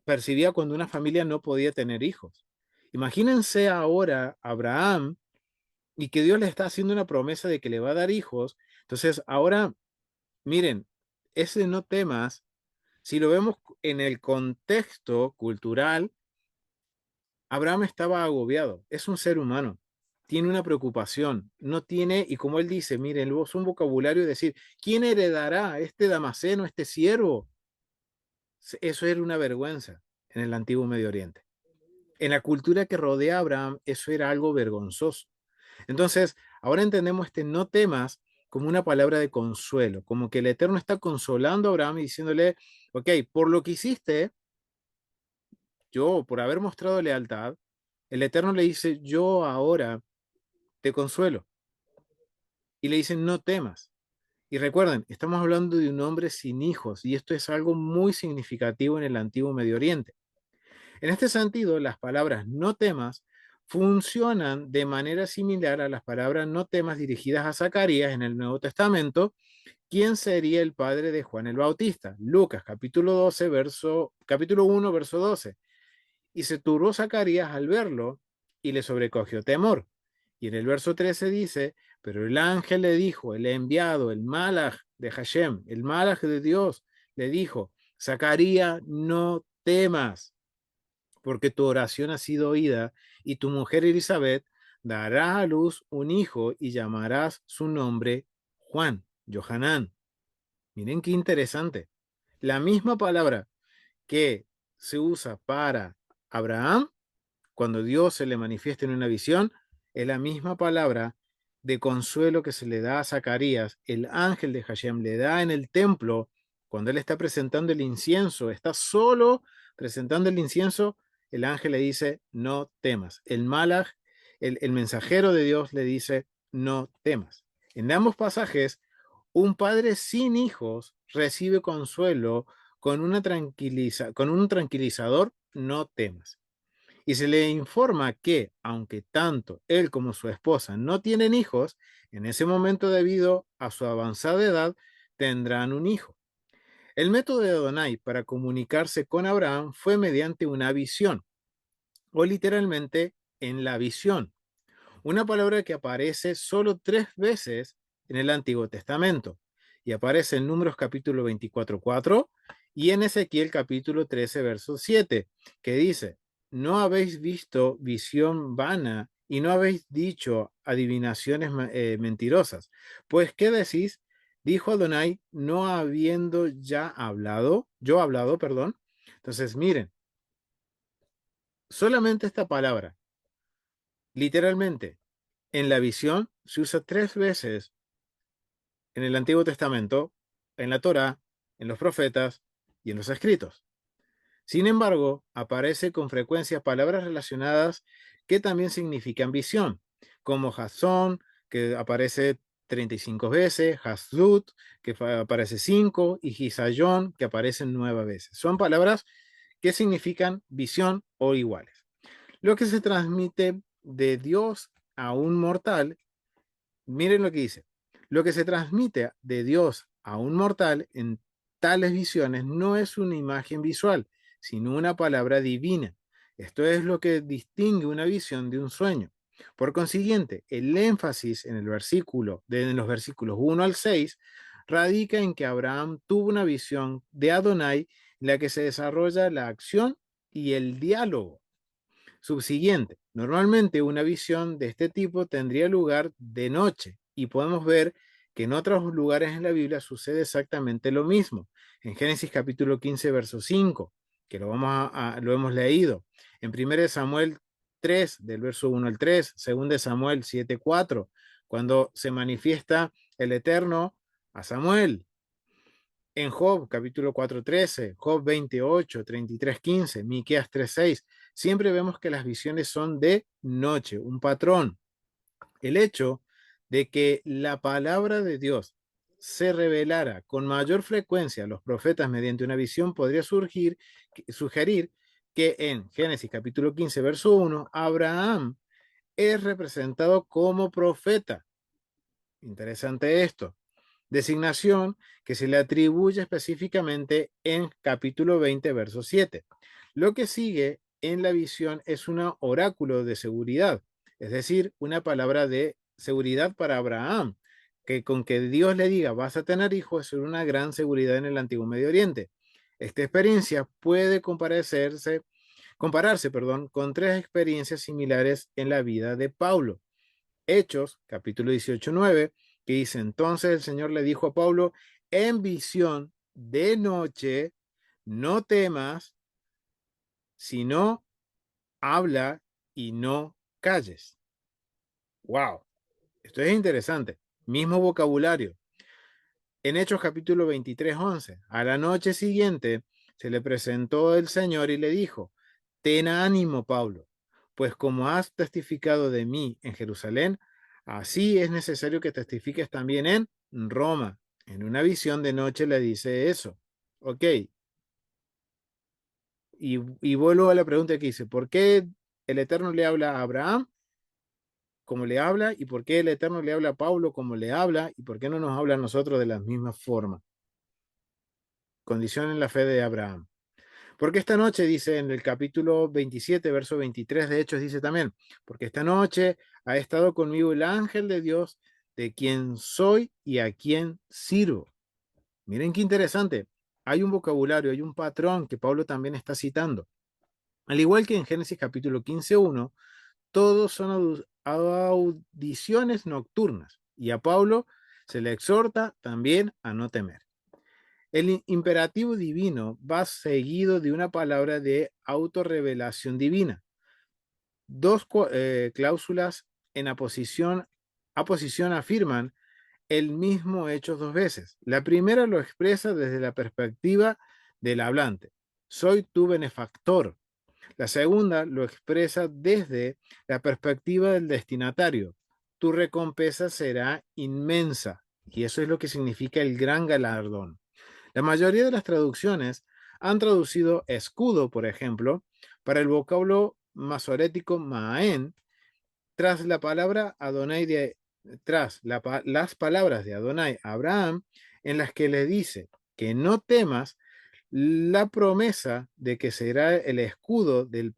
percibía cuando una familia no podía tener hijos. Imagínense ahora Abraham y que Dios le está haciendo una promesa de que le va a dar hijos. Entonces, ahora, miren, ese no temas, si lo vemos en el contexto cultural, Abraham estaba agobiado, es un ser humano, tiene una preocupación, no tiene, y como él dice, miren, es un vocabulario de decir, ¿quién heredará este Damaseno, este siervo? Eso era una vergüenza en el antiguo Medio Oriente. En la cultura que rodea a Abraham, eso era algo vergonzoso. Entonces, ahora entendemos este no temas como una palabra de consuelo, como que el Eterno está consolando a Abraham y diciéndole, ok, por lo que hiciste, yo, por haber mostrado lealtad, el Eterno le dice, yo ahora te consuelo. Y le dicen, no temas. Y recuerden, estamos hablando de un hombre sin hijos, y esto es algo muy significativo en el antiguo Medio Oriente. En este sentido, las palabras no temas funcionan de manera similar a las palabras no temas dirigidas a Zacarías en el Nuevo Testamento, quien sería el padre de Juan el Bautista. Lucas capítulo 12, capítulo 1, verso 12. Y se turbó Zacarías al verlo y le sobrecogió temor. Y en el verso 13 dice, pero el ángel le dijo, el enviado, el malach de Hashem, el malach de Dios, le dijo, Zacarías, no temas, porque tu oración ha sido oída, y tu mujer Elizabeth dará a luz un hijo y llamarás su nombre Juan, Johanán. Miren qué interesante. La misma palabra que se usa para Abraham cuando Dios se le manifiesta en una visión, es la misma palabra de consuelo que se le da a Zacarías, el ángel de Hashem le da en el templo cuando él está presentando el incienso, está solo presentando el incienso, el ángel le dice, no temas. El malach, el mensajero de Dios le dice, no temas. En ambos pasajes, un padre sin hijos recibe consuelo con un tranquilizador, no temas. Y se le informa que, aunque tanto él como su esposa no tienen hijos, en ese momento debido a su avanzada edad tendrán un hijo. El método de Adonai para comunicarse con Abraham fue mediante una visión, o literalmente en la visión, una palabra que aparece solo 3 veces en el Antiguo Testamento y aparece en Números capítulo 24:4 y en Ezequiel capítulo 13, verso 7, que dice, no habéis visto visión vana y no habéis dicho adivinaciones mentirosas. Pues, ¿qué decís? Dijo Adonai, no habiendo ya hablado, yo hablado, perdón. Entonces, miren, solamente esta palabra, literalmente, en la visión se usa 3 veces en el Antiguo Testamento, en la Torá, en los profetas y en los escritos. Sin embargo, aparece con frecuencia palabras relacionadas que también significan visión, como Jasón, que aparece 35 veces, Hasdut, que aparece 5, y Gisayón, que aparecen 9 veces. Son palabras que significan visión o iguales. Lo que se transmite de Dios a un mortal, miren lo que dice, lo que se transmite de Dios a un mortal en tales visiones no es una imagen visual, sino una palabra divina. Esto es lo que distingue una visión de un sueño. Por consiguiente, el énfasis en en los versículos 1 al 6 radica en que Abraham tuvo una visión de Adonai en la que se desarrolla la acción y el diálogo. Subsiguiente, normalmente una visión de este tipo tendría lugar de noche y podemos ver que en otros lugares en la Biblia sucede exactamente lo mismo. En Génesis capítulo 15, verso 5, que lo hemos leído. En 1 Samuel 3, del verso 1 al 3, 2 Samuel 7, 4, cuando se manifiesta el Eterno a Samuel. En Job, capítulo 4:13, Job 28, 33:15, Miqueas 3:6, siempre vemos que las visiones son de noche, un patrón. El hecho de que la palabra de Dios se revelara con mayor frecuencia a los profetas mediante una visión podría sugerir que en Génesis capítulo 15, verso 1, Abraham es representado como profeta. Interesante esto. Designación que se le atribuye específicamente en capítulo 20, verso 7. Lo que sigue en la visión es un oráculo de seguridad, es decir, una palabra de seguridad para Abraham, que con que Dios le diga vas a tener hijos es una gran seguridad en el antiguo Medio Oriente. Esta experiencia puede compararse, con tres experiencias similares en la vida de Pablo. Hechos, capítulo 18, 9, que dice, entonces el Señor le dijo a Pablo, en visión de noche, no temas, sino habla y no calles. Wow, esto es interesante. Mismo vocabulario. En Hechos capítulo 23, 11, a la noche siguiente se le presentó el Señor y le dijo, ten ánimo, Pablo, pues como has testificado de mí en Jerusalén, así es necesario que testifiques también en Roma. En una visión de noche le dice eso. Ok, y vuelvo a la pregunta que hice, ¿por qué el Eterno le habla a Abraham como le habla y por qué el Eterno le habla a Pablo como le habla y por qué no nos habla a nosotros de la misma forma? Condición en la fe de Abraham. Porque esta noche dice en el capítulo 27, verso 23 de Hechos, dice también, porque esta noche ha estado conmigo el ángel de Dios, de quien soy y a quien sirvo. Miren qué interesante. Hay un vocabulario, hay un patrón que Pablo también está citando. Al igual que en Génesis capítulo 15:1, todos son audiciones nocturnas y a Pablo se le exhorta también a no temer. El imperativo divino va seguido de una palabra de autorrevelación divina. Dos cláusulas en aposición afirman el mismo hecho dos veces. La primera lo expresa desde la perspectiva del hablante. Soy tu benefactor. La segunda lo expresa desde la perspectiva del destinatario. Tu recompensa será inmensa. Y eso es lo que significa el gran galardón. La mayoría de las traducciones han traducido escudo, por ejemplo, para el vocablo masorético Ma'en, tras la palabra Adonai las palabras de Adonai a Abraham, en las que le dice que no temas, la promesa de que será el escudo del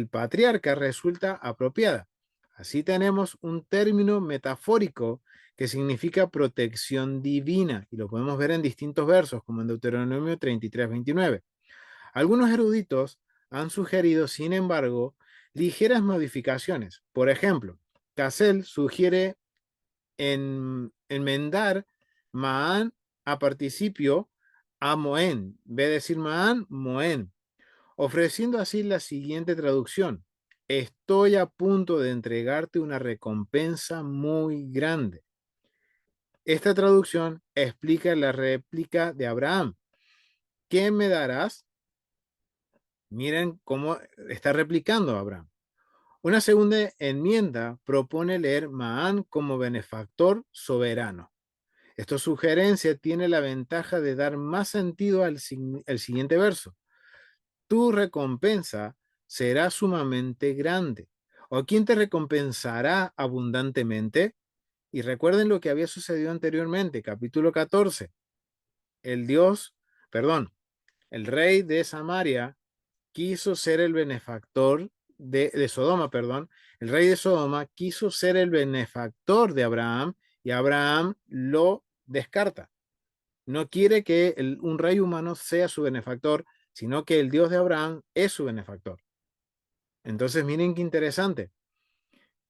patriarca resulta apropiada. Así tenemos un término metafórico que significa protección divina, y lo podemos ver en distintos versos, como en Deuteronomio 33, 29. Algunos eruditos han sugerido, sin embargo, ligeras modificaciones. Por ejemplo, Cassell sugiere enmendar Ma'an a participio a Moen, en vez de decir Ma'an, Moen, ofreciendo así la siguiente traducción. Estoy a punto de entregarte una recompensa muy grande. Esta traducción explica la réplica de Abraham. ¿Qué me darás? Miren cómo está replicando Abraham. Una segunda enmienda propone leer Maán como benefactor soberano. Esta sugerencia tiene la ventaja de dar más sentido al siguiente verso. Tu recompensa será sumamente grande. ¿O quién te recompensará abundantemente? Y recuerden lo que había sucedido anteriormente, capítulo 14. El Dios, perdón, el rey de Samaria quiso ser el benefactor de Sodoma, perdón, el rey de Sodoma quiso ser el benefactor de Abraham y Abraham lo descarta. No quiere que un rey humano sea su benefactor, sino que el Dios de Abraham es su benefactor. Entonces, miren qué interesante.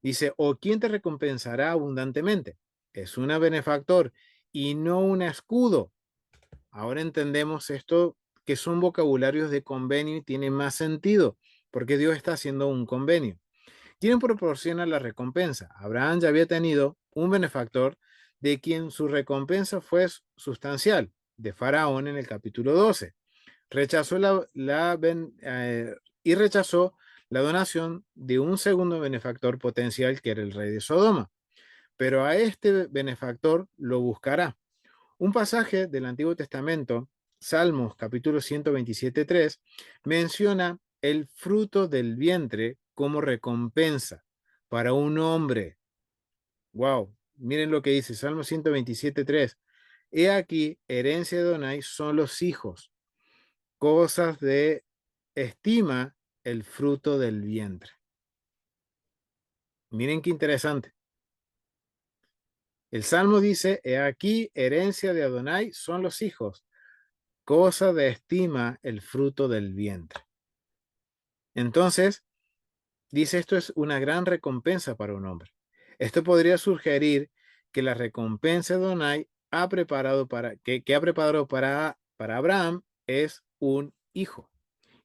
Dice, ¿o quién te recompensará abundantemente? Es un benefactor y no un escudo. Ahora entendemos esto, que son vocabularios de convenio y tiene más sentido, porque Dios está haciendo un convenio. ¿Quién proporciona la recompensa? Abraham ya había tenido un benefactor de quien su recompensa fue sustancial, de Faraón en el capítulo 12. Rechazó y rechazó la donación de un segundo benefactor potencial que era el rey de Sodoma. Pero a este benefactor lo buscará. Un pasaje del Antiguo Testamento, Salmos capítulo 127:3, menciona el fruto del vientre como recompensa para un hombre. Wow, miren lo que dice Salmos 127:3. He aquí, herencia de Adonai son los hijos, cosas de estima el fruto del vientre. Miren qué interesante. El Salmo dice, he aquí, herencia de Adonai son los hijos, cosa de estima el fruto del vientre. Entonces, dice, esto es una gran recompensa para un hombre. Esto podría sugerir que la recompensa de Adonai ha preparado que ha preparado para Abraham es un hijo.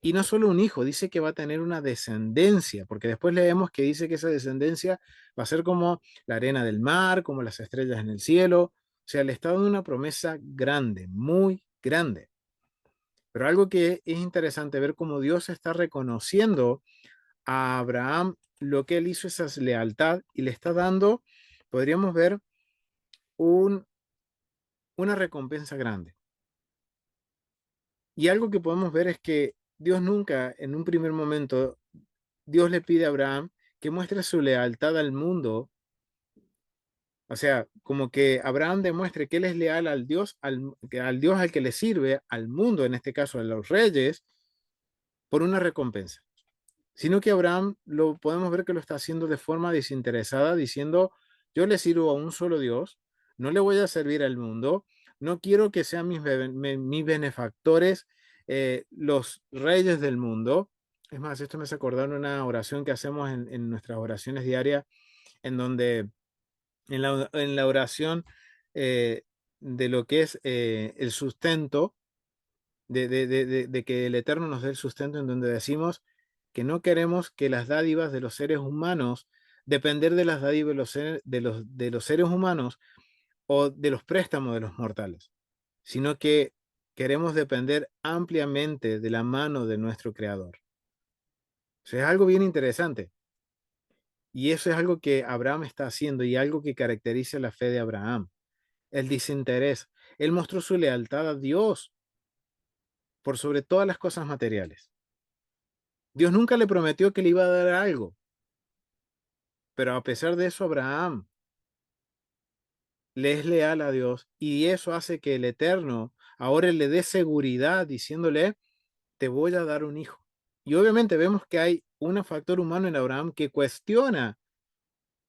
Y no solo un hijo, dice que va a tener una descendencia, porque después leemos que dice que esa descendencia va a ser como la arena del mar, como las estrellas en el cielo. O sea, le está dando una promesa grande, muy grande. Pero algo que es interesante ver cómo Dios está reconociendo a Abraham lo que él hizo, esa lealtad, y le está dando, podríamos ver, un, una recompensa grande. Y algo que podemos ver es que Dios nunca, en un primer momento, Dios le pide a Abraham que muestre su lealtad al mundo. O sea, como que Abraham demuestre que él es leal al Dios al que le sirve, al mundo, en este caso a los reyes, por una recompensa. Sino que Abraham lo podemos ver que lo está haciendo de forma desinteresada, diciendo, yo le sirvo a un solo Dios, no le voy a servir al mundo, no quiero que sean mis benefactores los reyes del mundo. Es más, esto me hace acordar una oración que hacemos en nuestras oraciones diarias, en donde en la oración de lo que es el sustento, de que el Eterno nos dé el sustento, en donde decimos que no queremos que las dádivas de los seres humanos, depender de las dádivas de los seres humanos o de los préstamos de los mortales, sino que queremos depender ampliamente de la mano de nuestro Creador. O sea, es algo bien interesante. Y eso es algo que Abraham está haciendo y algo que caracteriza la fe de Abraham, el desinterés. Él mostró su lealtad a Dios por sobre todas las cosas materiales. Dios nunca le prometió que le iba a dar algo, pero a pesar de eso, Abraham le es leal a Dios y eso hace que el Eterno ahora le dé seguridad diciéndole, te voy a dar un hijo. Y obviamente vemos que hay un factor humano en Abraham que cuestiona.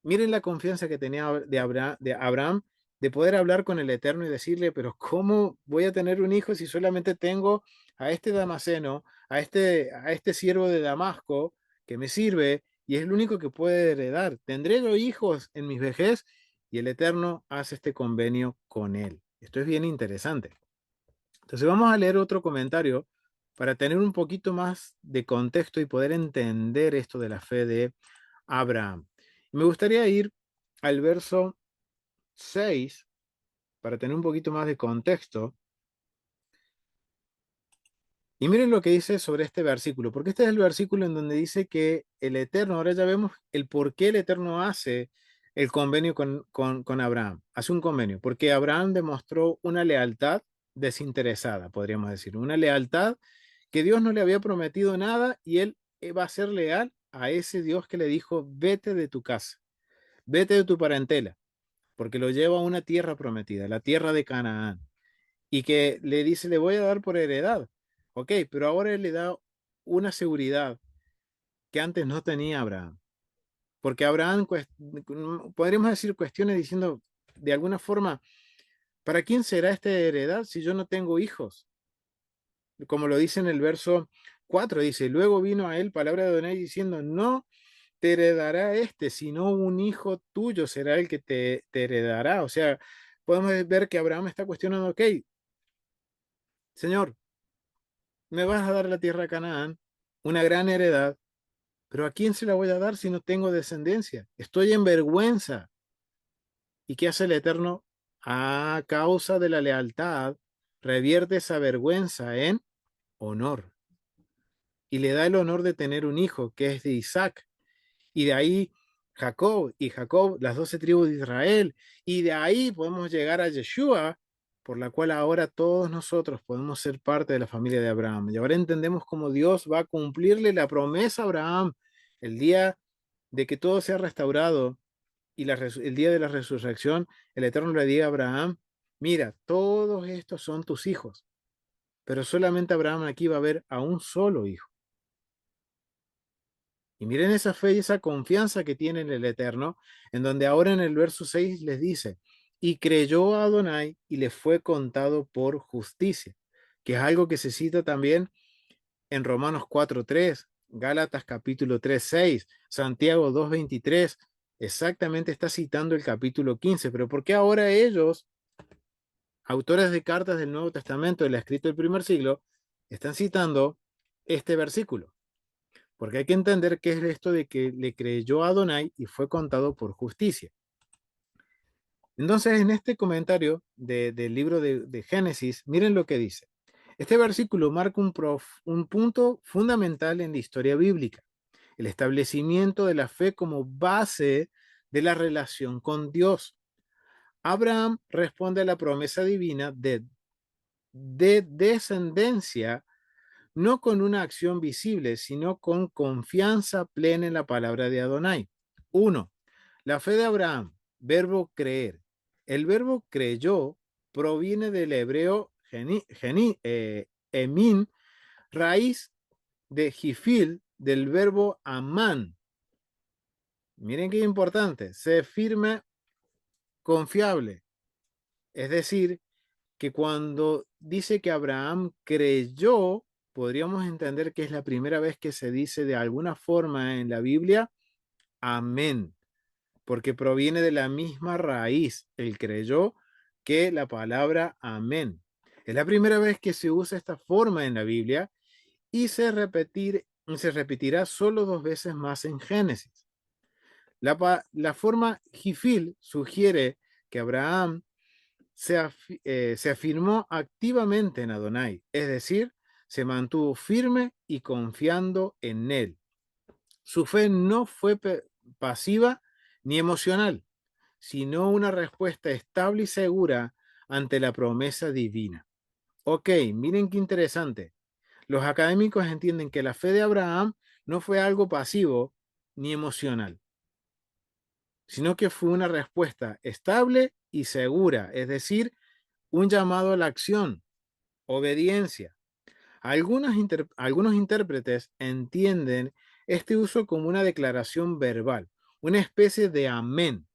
Miren la confianza que tenía de Abraham de poder hablar con el Eterno y decirle, pero ¿cómo voy a tener un hijo si solamente tengo a este Damaseno, a este siervo de Damasco que me sirve y es el único que puede heredar? ¿Tendré los hijos en mis vejez? Y el Eterno hace este convenio con él. Esto es bien interesante. Entonces vamos a leer otro comentario para tener un poquito más de contexto y poder entender esto de la fe de Abraham. Me gustaría ir al verso 6 para tener un poquito más de contexto. Y miren lo que dice sobre este versículo, porque este es el versículo en donde dice que el Eterno, ahora ya vemos el por qué el Eterno hace el convenio con Abraham. Hace un convenio, porque Abraham demostró una lealtad desinteresada, podríamos decir, una lealtad que Dios no le había prometido nada y él va a ser leal a ese Dios que le dijo, vete de tu casa, vete de tu parentela, porque lo lleva a una tierra prometida, la tierra de Canaán, y que le dice, le voy a dar por heredad. Ok, pero ahora él le da una seguridad que antes no tenía Abraham. Porque Abraham, podríamos decir, cuestiones diciendo, de alguna forma, ¿para quién será esta heredad si yo no tengo hijos? Como lo dice en el verso 4, dice, luego vino a él palabra de Adonai diciendo, no te heredará este, sino un hijo tuyo será el que te heredará. O sea, podemos ver que Abraham está cuestionando, ok, Señor, me vas a dar la tierra de Canaán, una gran heredad, pero ¿a quién se la voy a dar si no tengo descendencia? Estoy en vergüenza. ¿Y qué hace el Eterno? A causa de la lealtad, revierte esa vergüenza en honor y le da el honor de tener un hijo que es de Isaac. Y de ahí Jacob, las 12 tribus de Israel. Y de ahí podemos llegar a Yeshua, por la cual ahora todos nosotros podemos ser parte de la familia de Abraham. Y ahora entendemos cómo Dios va a cumplirle la promesa a Abraham el día de que todo sea restaurado y el día de la resurrección, el Eterno le diga a Abraham, mira, todos estos son tus hijos, pero solamente Abraham aquí va a ver a un solo hijo. Y miren esa fe y esa confianza que tiene en el Eterno, en donde ahora en el verso 6 les dice, y creyó a Adonai y le fue contado por justicia, que es algo que se cita también en Romanos 4:3, Gálatas capítulo 3:6, Santiago 2:23, exactamente está citando el capítulo 15, pero ¿por qué ahora ellos, autores de cartas del Nuevo Testamento, del escrito del primer siglo, están citando este versículo? Porque hay que entender qué es esto de que le creyó a Adonai y fue contado por justicia. Entonces, en este comentario del libro de Génesis, miren lo que dice. Este versículo marca un punto fundamental en la historia bíblica, el establecimiento de la fe como base de la relación con Dios. Abraham responde a la promesa divina de descendencia no con una acción visible, sino con confianza plena en la palabra de Adonai. Uno, la fe de Abraham, verbo creer. El verbo creyó proviene del hebreo emin, raíz de jifil, del verbo amán. Miren qué importante, se firme confiable. Es decir, que cuando dice que Abraham creyó, podríamos entender que es la primera vez que se dice de alguna forma en la Biblia, amén, porque proviene de la misma raíz, el creyó, que la palabra amén. Es la primera vez que se usa esta forma en la Biblia y se repetirá solo 2 veces más en Génesis. La forma jifil sugiere que Abraham se afirmó activamente en Adonai, es decir, se mantuvo firme y confiando en él. Su fe no fue pasiva ni emocional, sino una respuesta estable y segura ante la promesa divina. Ok, miren qué interesante. Los académicos entienden que la fe de Abraham no fue algo pasivo ni emocional, sino que fue una respuesta estable y segura, es decir, un llamado a la acción, obediencia. Algunos intérpretes entienden este uso como una declaración verbal, una especie de amén,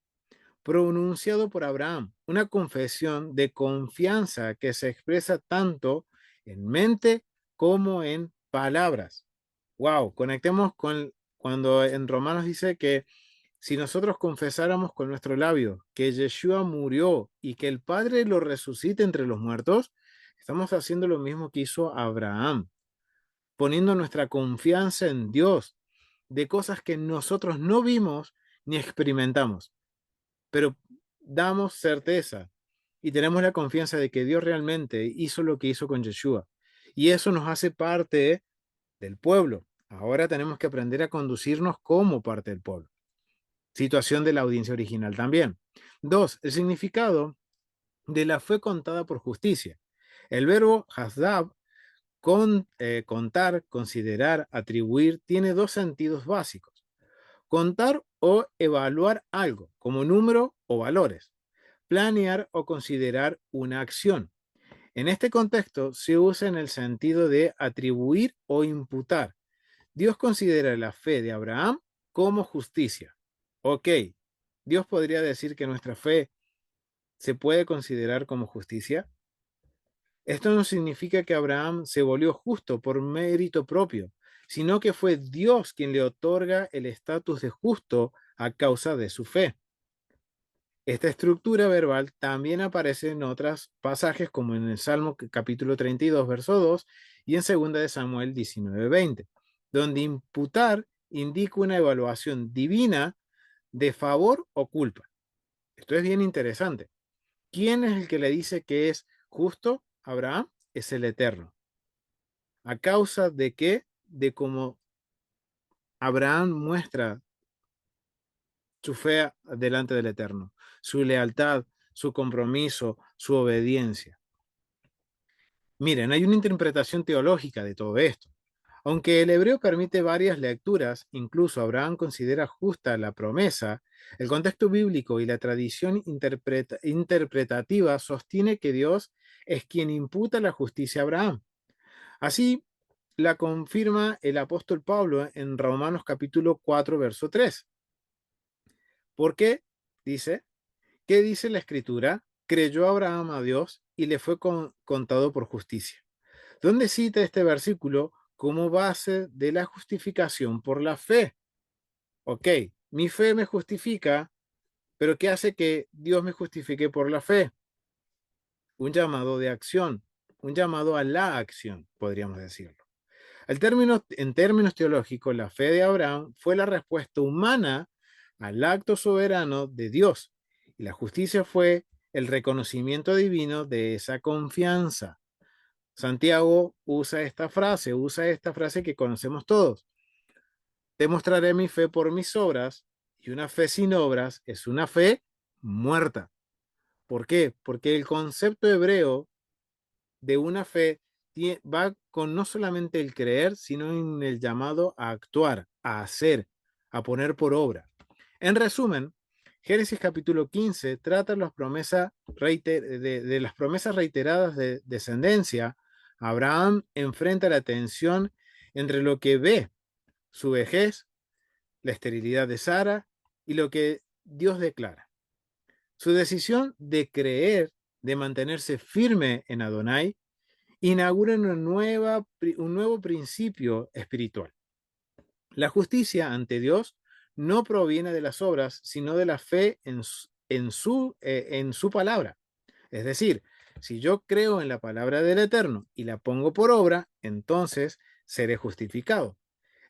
pronunciado por Abraham, una confesión de confianza que se expresa tanto en mente como en palabras. Wow, conectemos con cuando en Romanos dice que si nosotros confesáramos con nuestro labio que Yeshua murió y que el Padre lo resucite entre los muertos, estamos haciendo lo mismo que hizo Abraham, poniendo nuestra confianza en Dios de cosas que nosotros no vimos ni experimentamos, pero damos certeza y tenemos la confianza de que Dios realmente hizo lo que hizo con Yeshua. Y eso nos hace parte del pueblo. Ahora tenemos que aprender a conducirnos como parte del pueblo. Situación de la audiencia original también. Dos, el significado de la fe contada por justicia. El verbo hasdab, contar, considerar, atribuir, tiene dos sentidos básicos. Contar o evaluar algo como número o valores. Planear o considerar una acción. En este contexto se usa en el sentido de atribuir o imputar, Dios considera la fe de Abraham como justicia. Ok, Dios podría decir que nuestra fe se puede considerar como justicia. Esto no significa que Abraham se volvió justo por mérito propio, sino que fue Dios quien le otorga el estatus de justo a causa de su fe. Esta estructura verbal también aparece en otros pasajes como en el Salmo capítulo 32, verso 2 y en 2 de Samuel 19:20, donde imputar indica una evaluación divina de favor o culpa. Esto es bien interesante. ¿Quién es el que le dice que es justo? Abraham es el Eterno. ¿A causa de qué? De cómo Abraham muestra su fe delante del Eterno, su lealtad, su compromiso, su obediencia. Miren, hay una interpretación teológica de todo esto. Aunque el hebreo permite varias lecturas, incluso Abraham considera justa la promesa, el contexto bíblico y la tradición interpretativa sostiene que Dios es quien imputa la justicia a Abraham. Así la confirma el apóstol Pablo en Romanos capítulo 4, verso 3. ¿Por qué? Dice, ¿qué dice la escritura? Creyó Abraham a Dios y le fue contado por justicia. ¿Dónde cita este versículo como base de la justificación por la fe? Ok, mi fe me justifica, pero ¿qué hace que Dios me justifique por la fe? Un llamado de acción, un llamado a la acción, podríamos decirlo. En términos teológicos, la fe de Abraham fue la respuesta humana al acto soberano de Dios, y la justicia fue el reconocimiento divino de esa confianza. Santiago usa esta frase que conocemos todos. Demostraré mi fe por mis obras, y una fe sin obras es una fe muerta. ¿Por qué? Porque el concepto hebreo de una fe va con no solamente el creer, sino en el llamado a actuar, a hacer, a poner por obra. En resumen, Génesis capítulo 15 trata de las promesas reiteradas de descendencia. Abraham enfrenta la tensión entre lo que ve, su vejez, la esterilidad de Sara, y lo que Dios declara. Su decisión de creer, de mantenerse firme en Adonai, inaugura un nuevo principio espiritual. La justicia ante Dios no proviene de las obras, sino de la fe en su palabra. Es decir, si yo creo en la palabra del Eterno y la pongo por obra, entonces seré justificado.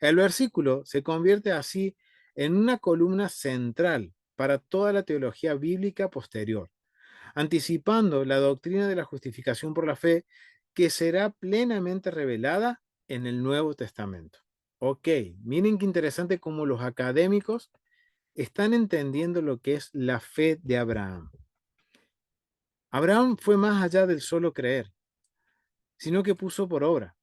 El versículo se convierte así en una columna central para toda la teología bíblica posterior, anticipando la doctrina de la justificación por la fe que será plenamente revelada en el Nuevo Testamento. Ok, miren qué interesante cómo los académicos están entendiendo lo que es la fe de Abraham. Abraham fue más allá del solo creer, sino que puso por obra.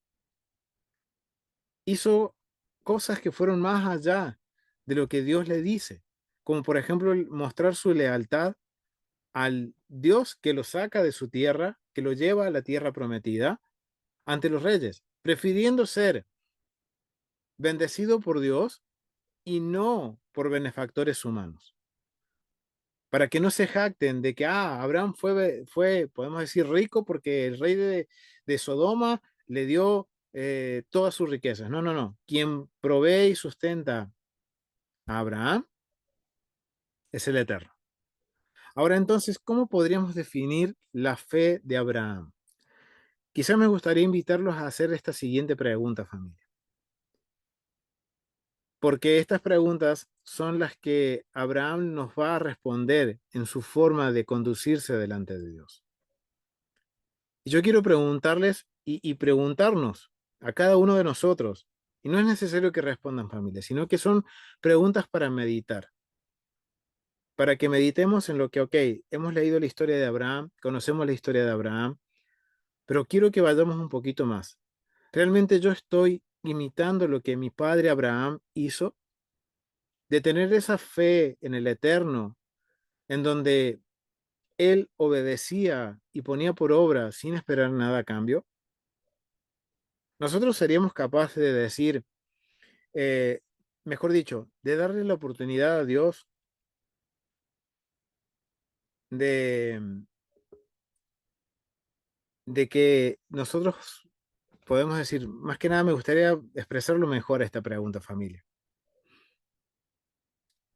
Hizo cosas que fueron más allá de lo que Dios le dice, como por ejemplo mostrar su lealtad al Dios que lo saca de su tierra, que lo lleva a la tierra prometida, ante los reyes, prefiriendo ser bendecido por Dios y no por benefactores humanos. Para que no se jacten de que Abraham fue, podemos decir, rico porque el rey de Sodoma le dio todas sus riquezas. No, no, no. Quien provee y sustenta a Abraham es el Eterno. Ahora entonces, ¿cómo podríamos definir la fe de Abraham? Quizás me gustaría invitarlos a hacer esta siguiente pregunta, familia, porque estas preguntas son las que Abraham nos va a responder en su forma de conducirse delante de Dios. Y yo quiero preguntarles y preguntarnos a cada uno de nosotros, y no es necesario que respondan familia, sino que son preguntas para meditar, para que meditemos en lo que, ok, hemos leído la historia de Abraham, conocemos la historia de Abraham, pero quiero que vayamos un poquito más. ¿Realmente yo estoy imitando lo que mi padre Abraham hizo? De tener esa fe en el Eterno, en donde él obedecía y ponía por obra sin esperar nada a cambio. Nosotros seríamos capaces de decir, eh, mejor dicho, de darle la oportunidad a Dios de, de que nosotros podemos decir, más que nada me gustaría expresarlo mejor a esta pregunta, familia.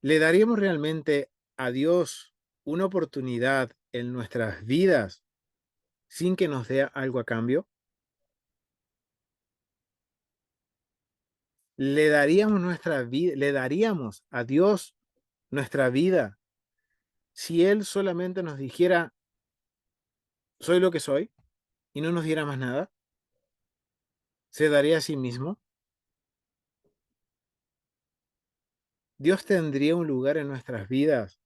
¿Le daríamos realmente a Dios una oportunidad en nuestras vidas sin que nos dé algo a cambio? ¿Le daríamos nuestra vida, le daríamos a Dios nuestra vida si Él solamente nos dijera, soy lo que soy, y no nos diera más nada? ¿Se daría a sí mismo? ¿Dios tendría un lugar en nuestras vidas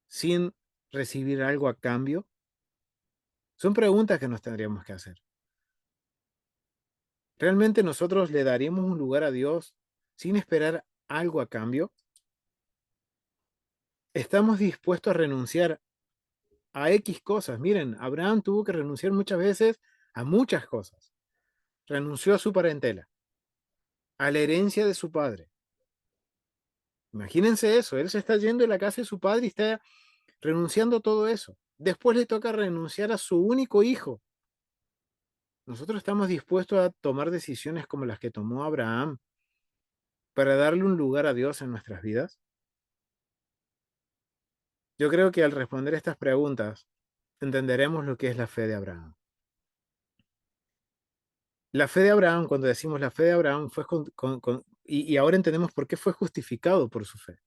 sin recibir algo a cambio? Son preguntas que nos tendríamos que hacer. ¿Realmente nosotros le daríamos un lugar a Dios sin esperar algo a cambio? ¿Estamos dispuestos a renunciar a X cosas? Miren, Abraham tuvo que renunciar muchas veces a muchas cosas. Renunció a su parentela, a la herencia de su padre. Imagínense eso, él se está yendo de la casa de su padre y está renunciando a todo eso. Después le toca renunciar a su único hijo. Nosotros estamos dispuestos a tomar decisiones como las que tomó Abraham para darle un lugar a Dios en nuestras vidas. Yo creo que al responder estas preguntas entenderemos lo que es la fe de Abraham. La fe de Abraham, cuando decimos la fe de Abraham, fue y ahora entendemos por qué fue justificado por su fe.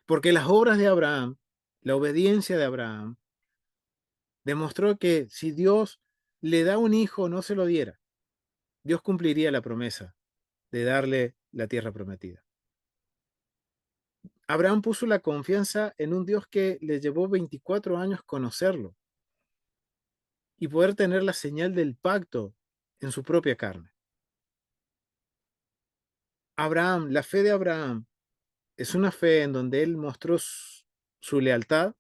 Porque las obras de Abraham, la obediencia de Abraham, demostró que si Dios le da un hijo o no se lo diera, Dios cumpliría la promesa de darle la tierra prometida. Abraham puso la confianza en un Dios que le llevó 24 años conocerlo y poder tener la señal del pacto en su propia carne. Abraham, la fe de Abraham es una fe en donde él mostró su lealtad,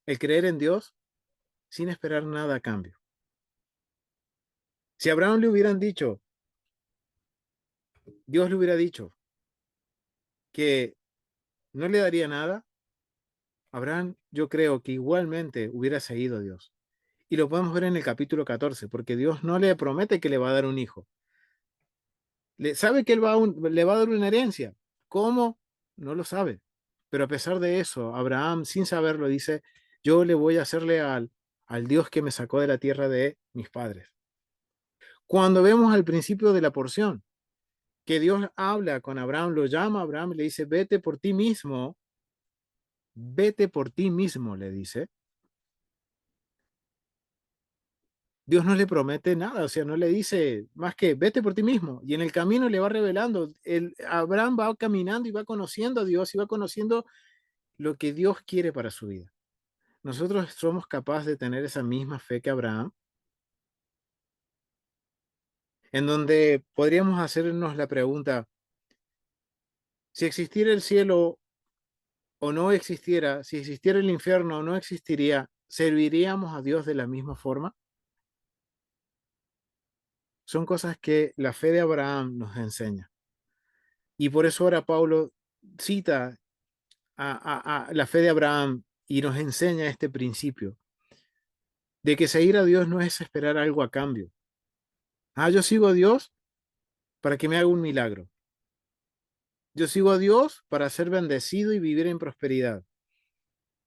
el creer en Dios sin esperar nada a cambio. Si a Abraham le hubieran dicho, Dios le hubiera dicho que no le daría nada, Abraham yo creo que igualmente hubiera seguido a Dios. Y lo podemos ver en el capítulo 14, porque Dios no le promete que le va a dar un hijo. Sabe que él le va a dar una herencia. ¿Cómo? No lo sabe. Pero a pesar de eso, Abraham, sin saberlo, dice, yo le voy a ser leal al Dios que me sacó de la tierra de mis padres. Cuando vemos al principio de la porción, que Dios habla con Abraham, lo llama a Abraham y le dice, vete por ti mismo, le dice. Dios no le promete nada, o sea, no le dice más que vete por ti mismo. Y en el camino le va revelando. Abraham va caminando y va conociendo a Dios y va conociendo lo que Dios quiere para su vida. Nosotros somos capaces de tener esa misma fe que Abraham, en donde podríamos hacernos la pregunta, si existiera el cielo o no existiera, si existiera el infierno o no existiría, ¿serviríamos a Dios de la misma forma? Son cosas que la fe de Abraham nos enseña. Y por eso ahora Pablo cita a la fe de Abraham y nos enseña este principio de que seguir a Dios no es esperar algo a cambio. Yo sigo a Dios para que me haga un milagro. Yo sigo a Dios para ser bendecido y vivir en prosperidad.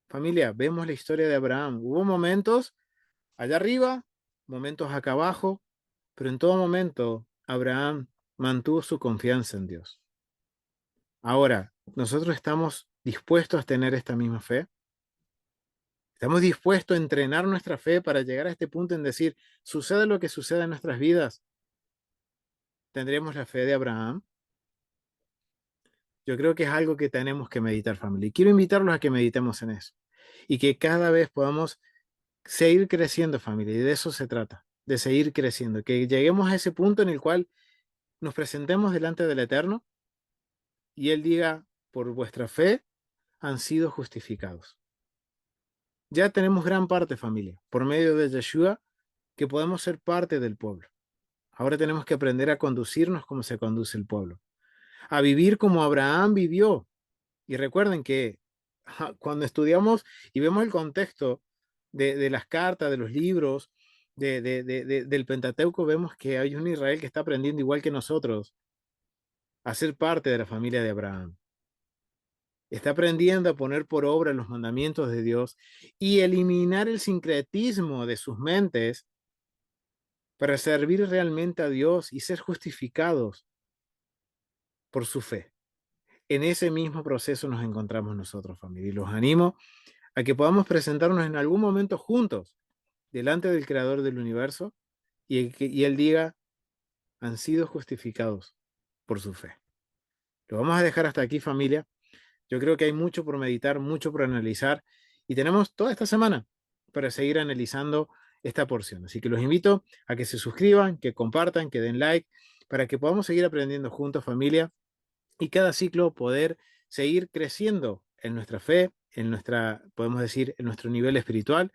Familia, vemos la historia de Abraham. Hubo momentos allá arriba, momentos acá abajo, pero en todo momento Abraham mantuvo su confianza en Dios. Ahora, nosotros estamos dispuestos a tener esta misma fe. Estamos dispuestos a entrenar nuestra fe para llegar a este punto en decir, suceda lo que suceda en nuestras vidas, tendremos la fe de Abraham. Yo creo que es algo que tenemos que meditar, familia. Y quiero invitarlos a que meditemos en eso. Y que cada vez podamos seguir creciendo, familia. Y de eso se trata, de seguir creciendo. Que lleguemos a ese punto en el cual nos presentemos delante del Eterno y Él diga, por vuestra fe han sido justificados. Ya tenemos gran parte, familia, por medio de Yeshua, que podemos ser parte del pueblo. Ahora tenemos que aprender a conducirnos como se conduce el pueblo, a vivir como Abraham vivió. Y recuerden que cuando estudiamos y vemos el contexto de las cartas, de los libros, del Pentateuco, vemos que hay un Israel que está aprendiendo igual que nosotros a ser parte de la familia de Abraham. Está aprendiendo a poner por obra los mandamientos de Dios y eliminar el sincretismo de sus mentes para servir realmente a Dios y ser justificados por su fe. En ese mismo proceso nos encontramos nosotros, familia, y los animo a que podamos presentarnos en algún momento juntos delante del Creador del universo y Él diga, han sido justificados por su fe. Lo vamos a dejar hasta aquí, familia. Yo creo que hay mucho por meditar, mucho por analizar y tenemos toda esta semana para seguir analizando esta porción. Así que los invito a que se suscriban, que compartan, que den like, para que podamos seguir aprendiendo juntos, familia, y cada ciclo poder seguir creciendo en nuestra fe, en nuestra, podemos decir, en nuestro nivel espiritual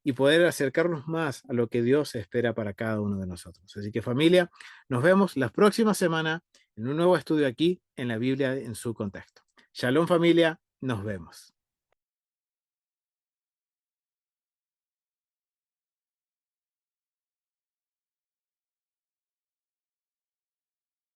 y poder acercarnos más a lo que Dios espera para cada uno de nosotros. Así que familia, nos vemos la próxima semana en un nuevo estudio aquí en la Biblia en su contexto. Shalom familia, nos vemos.